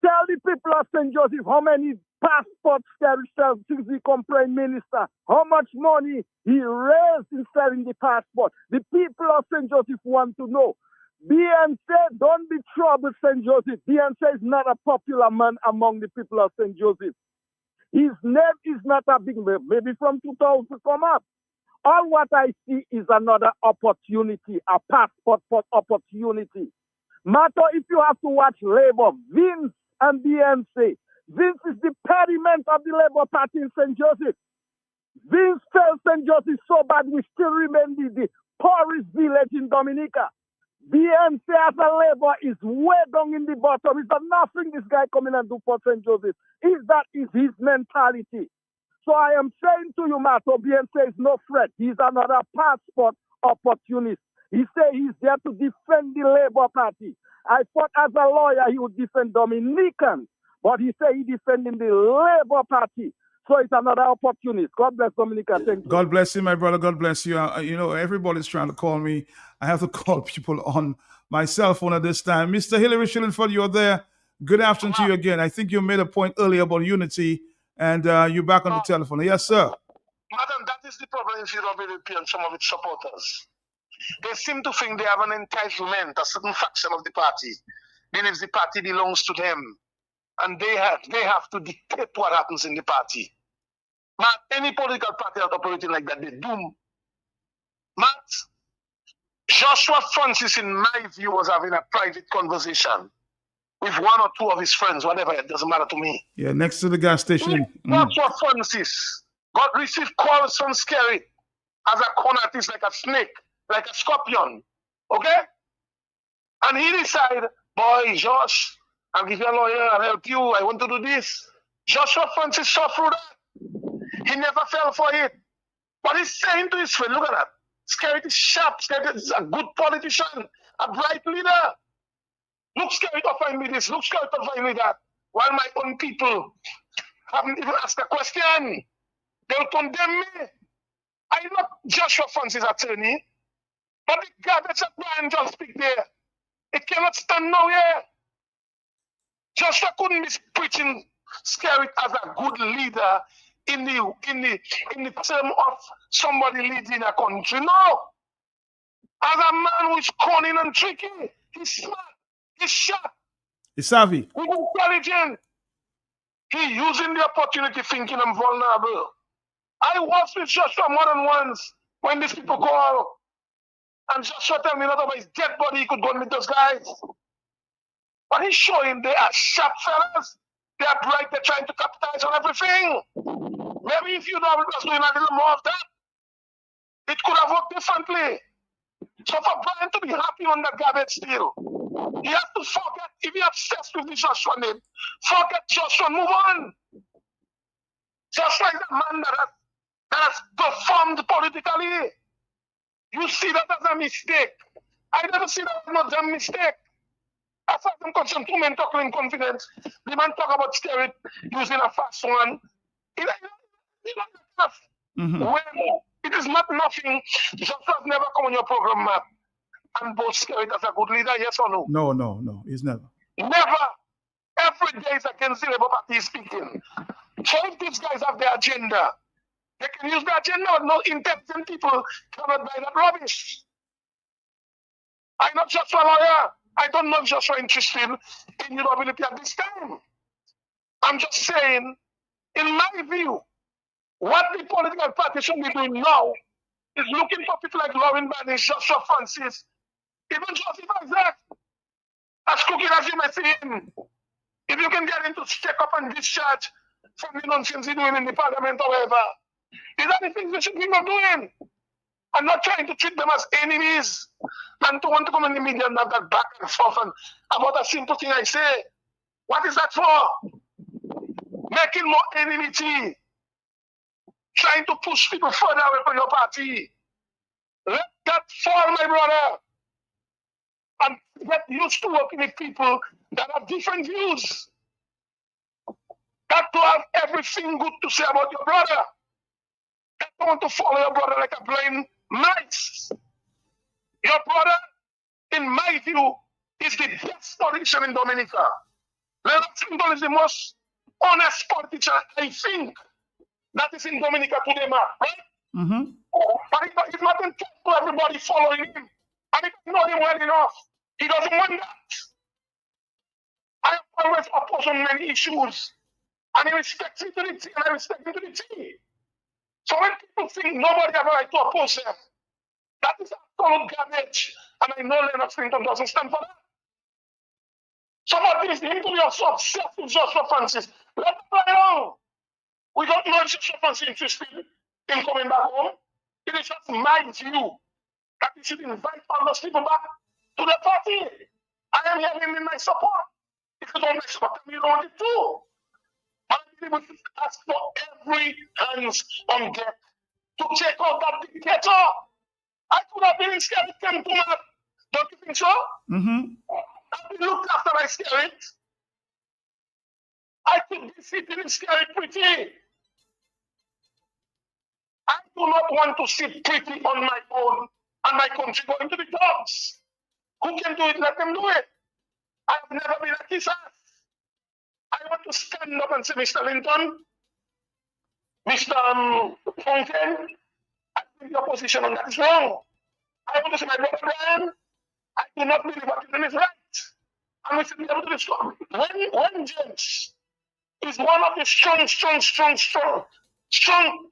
Tell the people of St. Joseph how many passports Kerry sells since he became Prime Minister, how much money he raised in selling the passport. The people of St. Joseph want to know. Beyonce, don't be troubled, St. Joseph. Beyonce is not a popular man among the people of St. Joseph. His name is not a big name. Maybe from 2000 to come up. All what I see is another opportunity, a passport for opportunity. Matter if you have to watch Labour, Vince and Beyonce. Vince is the pediment of the Labour Party in St. Joseph. Vince tells St. Joseph so bad we still remain the poorest village in Dominica. Beyonce as a Labour is way down in the bottom. It's nothing this guy coming and do for St. Joseph. If that is his mentality. So I am saying to you, Mato, Beyonce is no threat. He's another passport opportunist. He said he's there to defend the Labour Party. I thought as a lawyer he would defend Dominicans, but he said he's defending the Labour Party. So it's another opportunist. God bless Dominica. Thank you. God bless you, my brother. God bless you. Everybody's trying to call me. I have to call people on my cell phone at this time. Mr. Hillary Shillingford, you're there. Good afternoon to you again. I think you made a point earlier about unity, and you're back on the telephone. Yes, sir. Madam, that is the problem in CWP and some of its supporters. They seem to think they have an entitlement, a certain faction of the party, believes the party belongs to them. And they have to dictate what happens in the party. Matt, any political party that operating like that, they doom. Matt, Joshua Francis, in my view, was having a private conversation with one or two of his friends, whatever, it doesn't matter to me. Yeah, next to the gas station. Joshua Francis got received calls from Scary as a con artist, like a snake, like a scorpion. Okay? And he decided, boy, Josh, I'll give you a lawyer, I'll help you, I want to do this. Joshua Francis saw through that. He never fell for it. But he's saying to his friend, look at that. Scary is sharp, Scary is a good politician, a bright leader. Look, Scary offering me this, look, Scary offering me that. While my own people haven't even asked a question. They'll condemn me. I'm not Joshua Francis' attorney, but the garbage that Brian just speak there, it cannot stand nowhere. Joshua couldn't be preaching Skerrit as a good leader in the term of somebody leading a country. No. As a man who is cunning and tricky, he's smart, he's sharp, He's savvy. he's intelligent. He's using the opportunity thinking I'm vulnerable. I was with Joshua more than once when these people call. And Joshua tell me not about his dead body, he could go and meet those guys. But he's showing they are sharp fellas. They are bright, they're trying to capitalize on everything. Maybe if you know was doing a little more of that, it could have worked differently. So for Brian to be happy on that garbage still, he has to forget, if he's obsessed with the Joshua name, forget Joshua, move on. Joshua is a man that has performed politically. You see that as a mistake. I never see that as no damn mistake. As far as I'm concerned, two men talking in confidence. The man talk about Skerrit using a fast one. It's not enough. When it is not nothing, Joshua's never come on your program, Matt, and both Skerrit as a good leader, yes or no? No. He's never. Never. Every day is against the Labour Party speaking. So if these guys have their agenda, they can use their agenda, but no intelligent people cannot buy that rubbish. I'm not Joshua lawyer. I don't know if Joshua interested in UWP at this time. I'm just saying, in my view, what the political party should be doing now is looking for people like Lauren Barney, Joshua Francis, even Joseph Isaac, as crooked as you may see him. If you can get him to check up and discharge from the nonsense he's doing in the parliament or whatever, these are the things we should be not doing. I'm not trying to treat them as enemies and to want to come in the media and have that back and forth and about a simple thing I say. What is that for? Making more enmity. Trying to push people further away from your party. Let that fall, my brother. And get used to working with people that have different views. That to have everything good to say about your brother. That don't want to follow your brother like a blind mice. Your brother, in my view, is the best politician in Dominica. Leonard Clinton is the most honest politician, I think, that is in Dominica today, man, right? But he's not entitled to everybody following him. And if you know him well enough, he doesn't want that. I have always opposed on many issues. And he respects me to the T, and I respect him to the T. So when people think nobody have a right to oppose them, that is absolute garbage. And I know Leonard Clinton doesn't stand for that. Somebody is him to be also obsessed with Joshua Francis. Let him play along. We don't know if Joshua Francis is interested in coming back home. It is just my view that we should invite all those people back to the party. I am here in my support. If you don't support them, you don't want it too. And we should ask for every hands on deck to check out that dictator. I could have been in Skerrit camp too, man. Don't you think so? I've been looked after by Skerrit. I could be sitting in Skerrit pretty. I do not want to sit pretty on my own and my country going to the dogs. Who can do it? Let them do it. I have never been at his ass. I want to stand up and say, Mr. Linton, Mr. Fontaine, I think your position on that is wrong. I want to say, my brother Brian, I do not believe what you're doing is right. And we should be able to discuss. When James is one of the strong,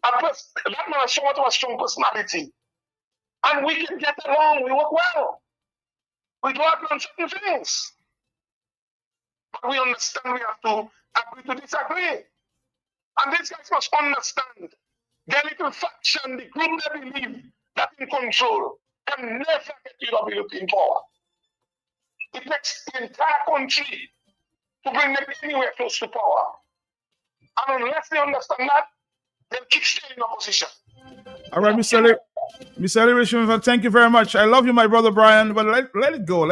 that man has somewhat of a strong personality. And we can get along, we work well. We do agree on certain things. But we understand we have to agree to disagree. And these guys must understand their little faction, the group they believe that in control, can never get UWP in power. It takes the entire country to bring them anywhere close to power. And unless they understand that, they'll keep staying in opposition. All right, Mr. Richmond, thank you very much. I love you, my brother Brian, but let it go.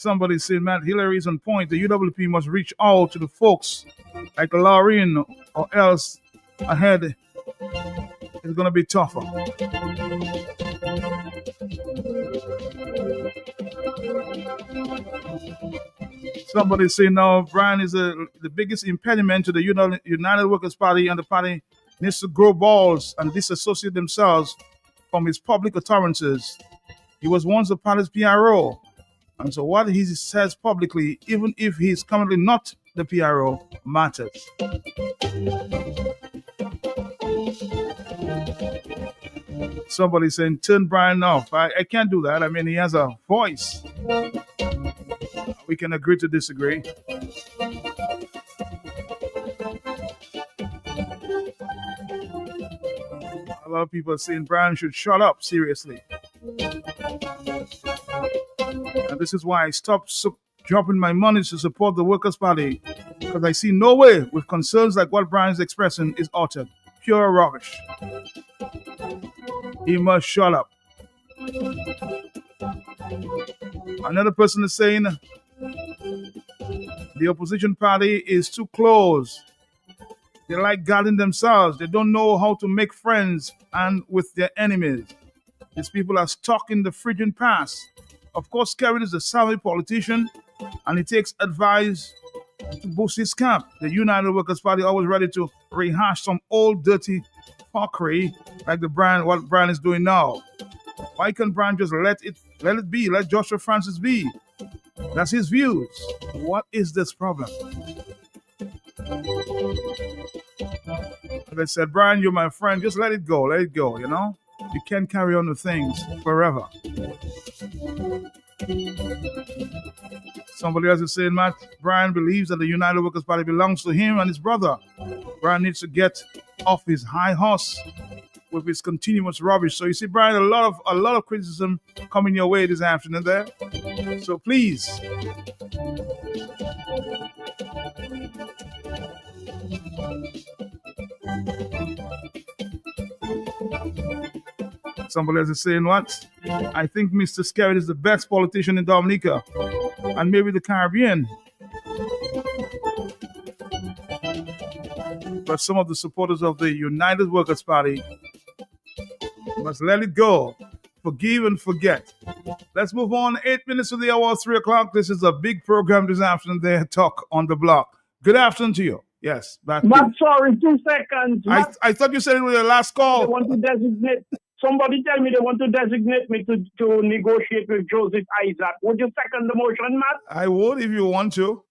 somebody said, Matt, Hillary is on point. The UWP must reach out to the folks like Lauren, or else ahead is going to be tougher. Somebody say now Brian is the biggest impediment to the United Workers' Party, and the party needs to grow balls and disassociate themselves from his public utterances. He was once the party's PRO, and so what he says publicly, even if he is currently not the PRO, matters. Somebody saying, turn Brian off. I can't do that. I mean, he has a voice. We can agree to disagree. A lot of people are saying Brian should shut up, seriously. And this is why I stopped dropping my money to support the Workers' Party, because I see no way with concerns like what Brian's expressing is uttered. Pure rubbish. He must shut up. Another person is saying the opposition party is too close. They like guarding themselves. They don't know how to make friends and with their enemies. These people are stuck in the frigid past. Of course, Kerry is a savvy politician, and he takes advice to boost his camp. The United Workers' Party always ready to rehash some old dirty fuckery like what Brian is doing now. Why can't Brian just let it be? Let Joshua Francis be. That's his views. What is this problem? They said, Brian, you're my friend. Just let it go. Let it go, you know? You can't carry on with things forever. Somebody else is saying, Matt, Brian believes that the United Workers' Party belongs to him and his brother. Brian needs to get off his high horse with his continuous rubbish. So you see, Brian, a lot of criticism coming your way this afternoon there. So please. Somebody else is saying what? I think Mr. Skerrit is the best politician in Dominica and maybe the Caribbean. But some of the supporters of the United Workers' Party must let it go. Forgive and forget. Let's move on. 8 minutes to the hour, 3 o'clock. This is a big program this afternoon there, Talk on the Block. Good afternoon to you. Yes. But sorry, 2 seconds. I thought you said it was your last call. They want to designate. Somebody tell me they want to designate me to negotiate with Joseph Isaac. Would you second the motion, Matt? I would if you want to.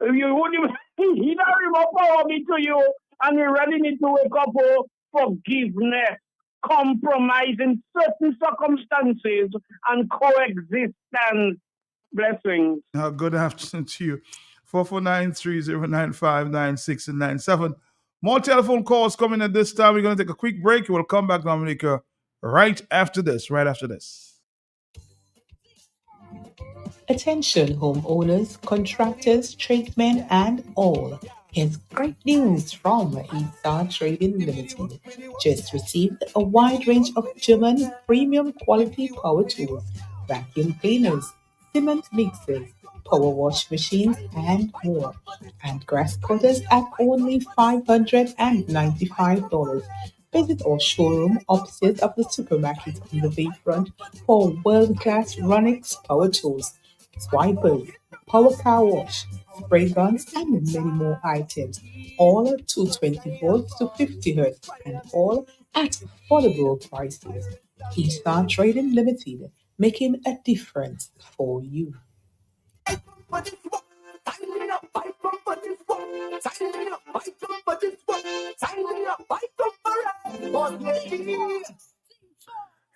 If you would, he not power me to you, and we really need to wake up for forgiveness, compromise in certain circumstances, and coexistence. Blessings. Good afternoon to you. 449-3095-96 and 97. More telephone calls coming at this time. We're going to take a quick break. We'll come back, Dominica, right after this. Attention homeowners, contractors, tradesmen, and all. Here's great news from Eaststar Trading Limited. Just received a wide range of German premium quality power tools, vacuum cleaners, cement mixers, power wash machines, and more. And grass cutters at only $595. Visit our showroom upstairs of the supermarket on the bayfront for world-class Ronix power tools, swipers, power car wash, spray guns, and many more items. All 220 volts to 50 hertz, and all at affordable prices. Eaststar Trading Limited, making a difference for you.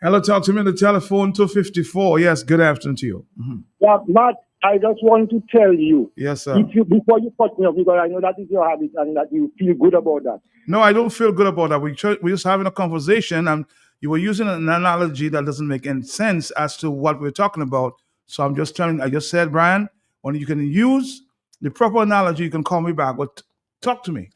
Hello, talk to me on the telephone, 254. Yes, good afternoon to you. Mm-hmm. Yeah, Matt, I just want to tell you. Yes, sir. Before you cut me off, because I know that is your habit and that you feel good about that. No, I don't feel good about that. We're just having a conversation, and you were using an analogy that doesn't make any sense as to what we're talking about. So I'm just telling. I just said, Brian, when you can use the proper analogy, you can call me back. But talk to me.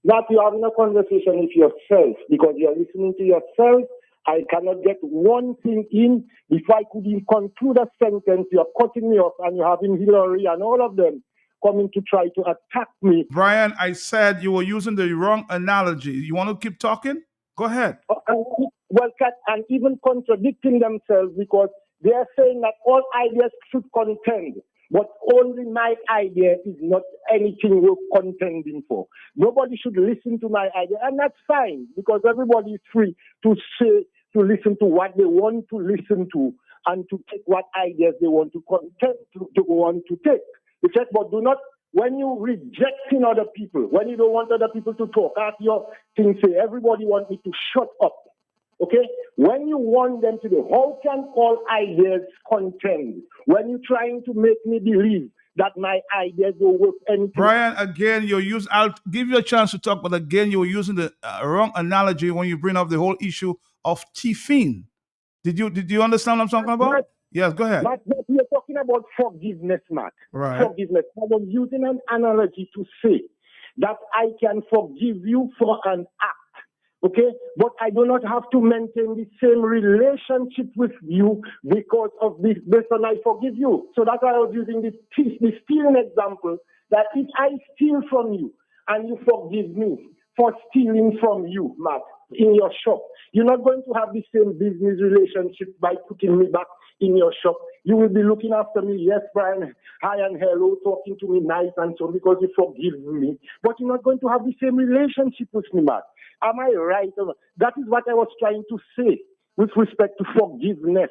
That you're having a conversation with yourself because you're listening to yourself I cannot get one thing in before I could even conclude a sentence. You're cutting me off, and you're having Hillary and all of them coming to try to attack me. Brian, I said you were using the wrong analogy. You want to keep talking? Go ahead. And even contradicting themselves, because they are saying that all ideas should contend, but only my idea is not anything worth contending for. Nobody should listen to my idea, and that's fine, because everybody is free to listen to what they want to listen to and to take what ideas they want to contend to take. But do not, when you rejecting other people, when you don't want other people to talk, as your thing say, everybody wants me to shut up. Okay? When you want them to do, how can all ideas contend? When you're trying to make me believe that my ideas will work anything. Brian, again, I'll give you a chance to talk, but again, you're using the wrong analogy when you bring up the whole issue of tiffin. Did you understand what I'm talking about? Yes, go ahead. Matt, you're talking about forgiveness, Matt. Right. Forgiveness. I was using an analogy to say that I can forgive you for an act. Okay, but I do not have to maintain the same relationship with you because of this person I forgive you. So that's why I was using the stealing example, that if I steal from you and you forgive me for stealing from you, Matt, in your shop, you're not going to have the same business relationship by putting me back in your shop. You will be looking after me, yes, Brian, hi and hello, talking to me nice and so, because you forgive me. But you're not going to have the same relationship with me, Matt. Am I right? That is what I was trying to say with respect to forgiveness.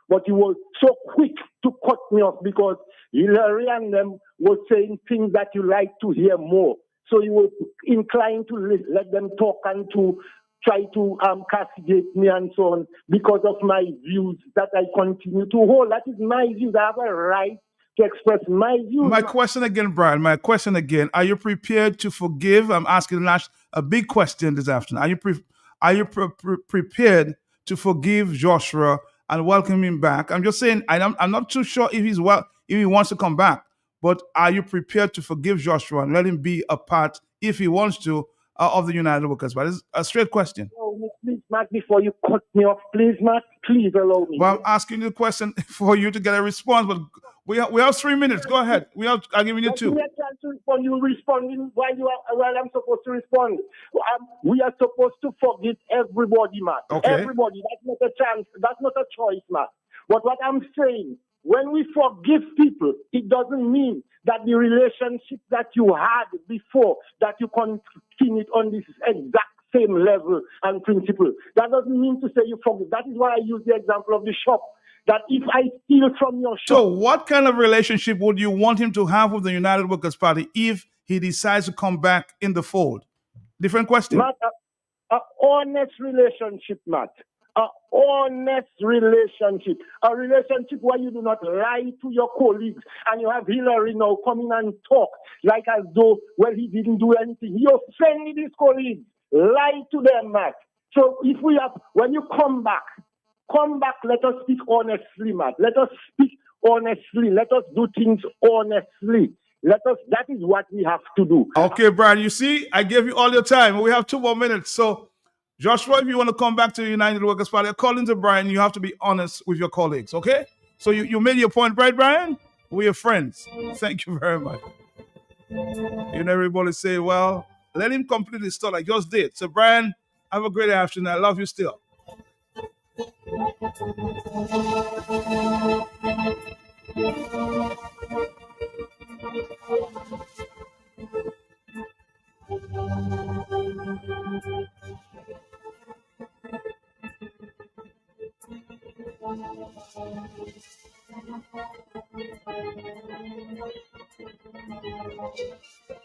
But you were so quick to cut me off because Hillary and them were saying things that you like to hear more. So you were inclined to let them talk and to try to castigate me and so on because of my views that I continue to hold. That is my views. I have a right to express my views. My question again, Brian, are you prepared to forgive? I'm asking Nash a big question this afternoon. Are you prepared to forgive Joshua and welcome him back? I'm just saying, I'm not too sure if he wants to come back, but are you prepared to forgive Joshua and let him be a part, if he wants to, of the United Workers' Party? It's a straight question. Please, Matt, before you cut me off, please, Matt, please allow me. Well, I'm asking you the question for you to get a response, but we have 3 minutes. Go ahead. I'm giving you 2. Give me a chance to respond. You responding while I'm supposed to respond. We are supposed to forgive everybody, Matt. Okay. Everybody. That's not a chance. That's not a choice, Matt. But what I'm saying, when we forgive people, it doesn't mean that the relationship that you had before, that you continue on this exact same level and principle. That doesn't mean to say you forgive. That is why I use the example of the shop. That if I steal from your shop... So what kind of relationship would you want him to have with the United Workers' Party if he decides to come back in the fold? Different question. Matt, an honest relationship, Matt. An honest relationship. A relationship where you do not lie to your colleagues and you have Hillary now coming and talk like as though, well, he didn't do anything. He offended his colleagues. Lie to them, Matt. So when you come back, let us speak honestly, Matt. Let us speak honestly. Let us do things honestly. That is what we have to do. Okay, Brian, you see, I gave you all your time. We have 2 more minutes. So, Joshua, if you want to come back to the United Workers' Party, according to Brian, you have to be honest with your colleagues, okay? So you made your point, right, Brian? We're your friends. Thank you very much. You know, everybody say, well, let him complete his thought. I just did. So, Brian, have a great afternoon. I love you still.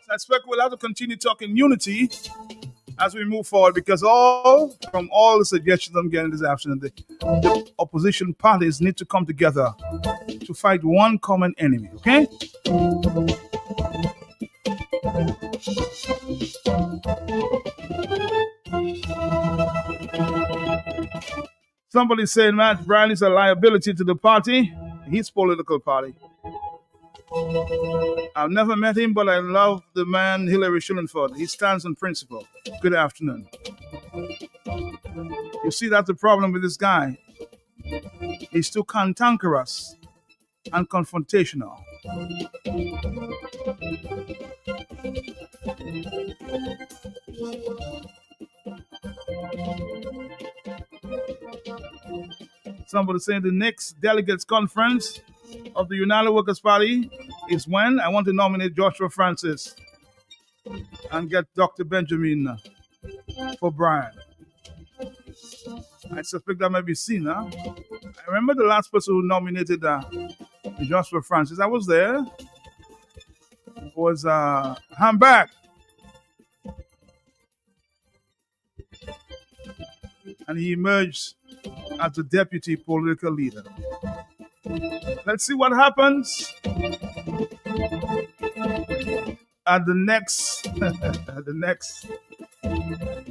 I expect we'll have to continue talking unity as we move forward, because from all the suggestions I'm getting this afternoon, the opposition parties need to come together to fight one common enemy, okay? Somebody saying Matt Brian is a liability to the party, his political party. I've never met him, but I love the man Hillary Shillingford. He stands on principle. Good afternoon. You see, that's the problem with this guy. He's too cantankerous and confrontational. Somebody saying the next delegates conference of the United Workers' Party is when? I want to nominate Joshua Francis and get Dr. Benjamin for Brian. I suspect that might be seen, huh? I remember the last person who nominated Joshua Francis. I was there. It was Hamback. And he emerged as the deputy political leader. Let's see what happens at the next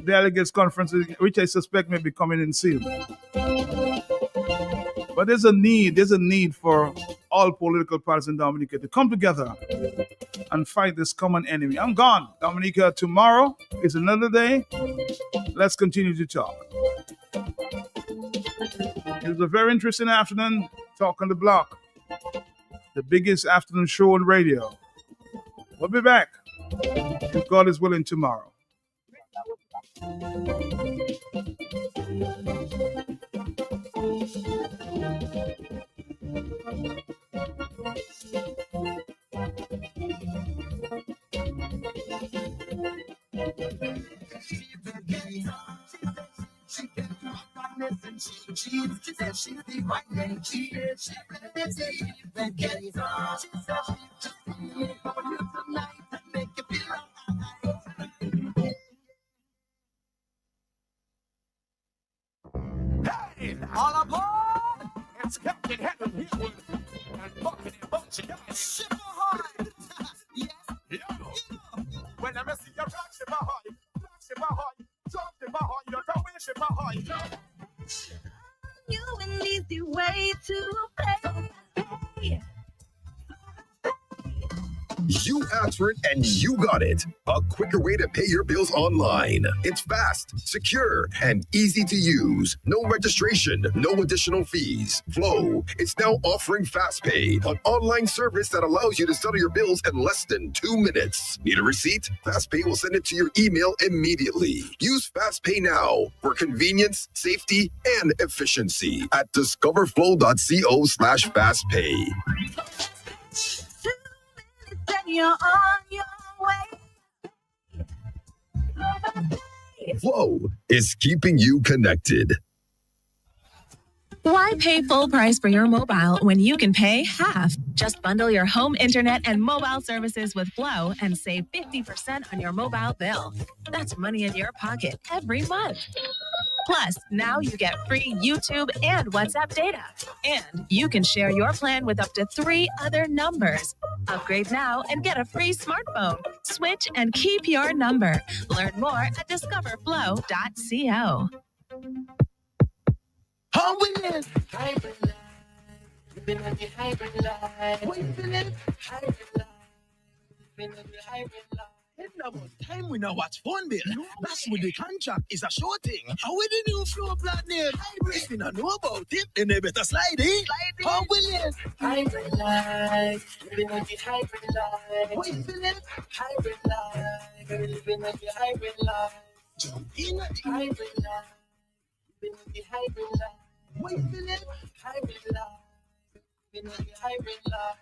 delegates conference, which I suspect may be coming in soon. But there's a need for all political parties in Dominica to come together and fight this common enemy. I'm gone. Dominica, tomorrow is another day. Let's continue to talk. It was a very interesting afternoon. Talk on the Block, the biggest afternoon show on radio. We'll be back, if God is willing, tomorrow. Hey, all aboard! It's Captain Henry Heelwood and Bucket and Bunch of y'all. Ship ahoy! Yes. Yeah. When I see you rock, ship ahoy, jump ship ahoy, you're the way ship ahoy. You an easy way to play. You asked for it and you got it. A quicker way to pay your bills online. It's fast, secure, and easy to use. No registration, no additional fees. Flow is now offering FastPay, an online service that allows you to settle your bills in less than 2 minutes. Need a receipt? FastPay will send it to your email immediately. Use FastPay now for convenience, safety, and efficiency at discoverflow.co/fastpay. Then you're on your way. Flow is keeping you connected. Why pay full price for your mobile when you can pay half? Just bundle your home internet and mobile services with Flow and save 50% on your mobile bill. That's money in your pocket every month. Plus, now you get free YouTube and WhatsApp data. And you can share your plan with up to 3 other numbers. Upgrade now and get a free smartphone. Switch and keep your number. Learn more at discoverflow.co. How we live? Hybrid life. Living on the hybrid life. What you feeling? Hybrid life. Living on the hybrid life. It's about time we now watch phone bill. That's what the contract is a sure thing. How with the new flow plan name? If you don't know about it, then they better slide in. How will it? Hybrid life. Living on the hybrid life. What you feeling? Hybrid life. Living on the hybrid life. Jump in at the hybrid life. Living on the hybrid life. What you feeling? Hybrid life. Living on the hybrid life.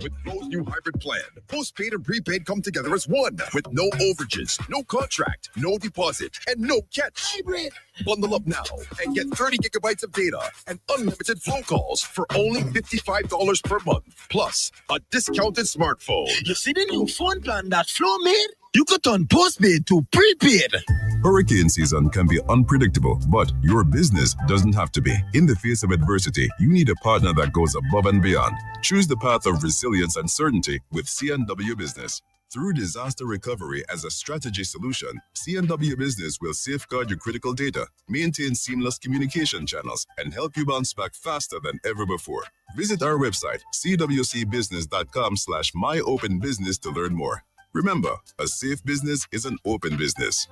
With Flow's new hybrid plan, postpaid and prepaid come together as one with no overages, no contract, no deposit, and no catch. Hybrid. Bundle up now and get 30 gigabytes of data and unlimited Flow calls for only $55 per month, plus a discounted smartphone. You see the new phone plan that Flow made? You could turn postpaid to prepaid. Hurricane season can be unpredictable, but your business doesn't have to be. In the face of adversity, you need a partner that goes above and beyond. Choose the path of resilience and certainty with CNW Business. Through disaster recovery as a strategy solution, CNW Business will safeguard your critical data, maintain seamless communication channels, and help you bounce back faster than ever before. Visit our website, cwcbusiness.com/myopenbusiness to learn more. Remember, a safe business is an open business.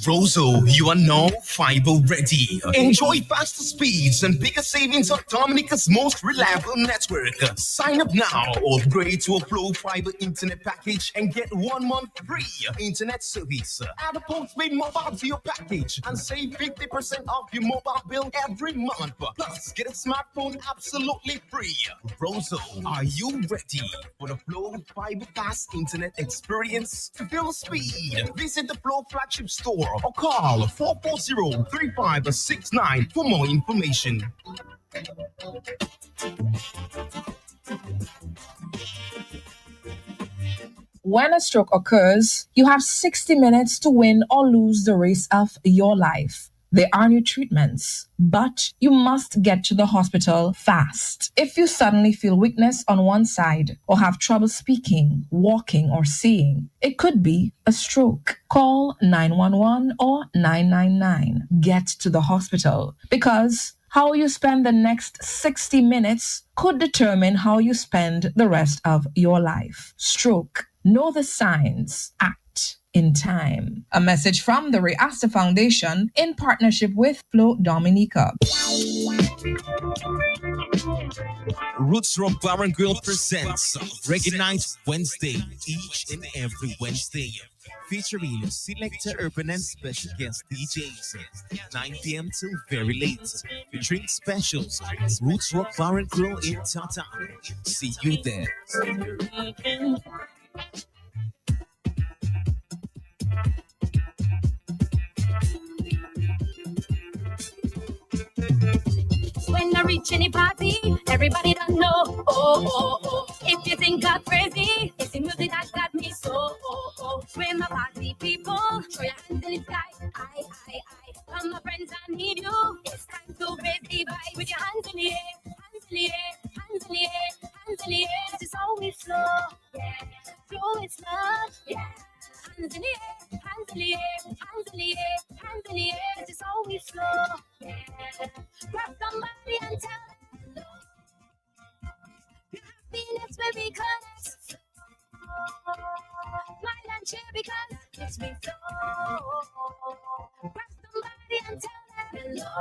Rosso, you are now fiber ready. Enjoy faster speeds and bigger savings on Dominica's most reliable network. Sign up now or upgrade to a Flow Fiber internet package and get 1 month free internet service. Add a postpaid mobile to your package and save 50% off your mobile bill every month. Plus, get a smartphone absolutely free. Rosso, are you ready for the Flow Fiber fast internet experience? To feel the speed, visit the Flow flagship store or call 440-3569 for more information. When a stroke occurs, you have 60 minutes to win or lose the race of your life. There are new treatments, but you must get to the hospital fast. If you suddenly feel weakness on one side or have trouble speaking, walking, or seeing, it could be a stroke. Call 911 or 999. Get to the hospital because how you spend the next 60 minutes could determine how you spend the rest of your life. Stroke. Know the signs. Act in time. A message from the Ray Astor Foundation in partnership with Flow Dominica. Roots Rock Bar and Grill presents Reggae Night Wednesday, each and every Wednesday, featuring selector urban and special guest DJs, 9 p.m. till very late, featuring specials. Roots Rock Bar and Grill in Tata. See you there. When I reach any party, everybody don't know. Oh, oh, oh. If you think I'm crazy, it's the music that got me so. Oh, oh. When my party people, throw your hands in the sky. I. Come, my friends, I need you. It's time to raise the vibe with your hands in the air. Hands in the air, hands in the air, hands in the air. This is how we flow. Yeah, flow is love. Yeah. Hands in the air, hands in the air, hands in the air, hands in the air. This is how we flow. Yeah. Grab somebody and tell them hello. Your happiness where we connect. Smile and cheer because it's me so. Grab somebody and tell them hello.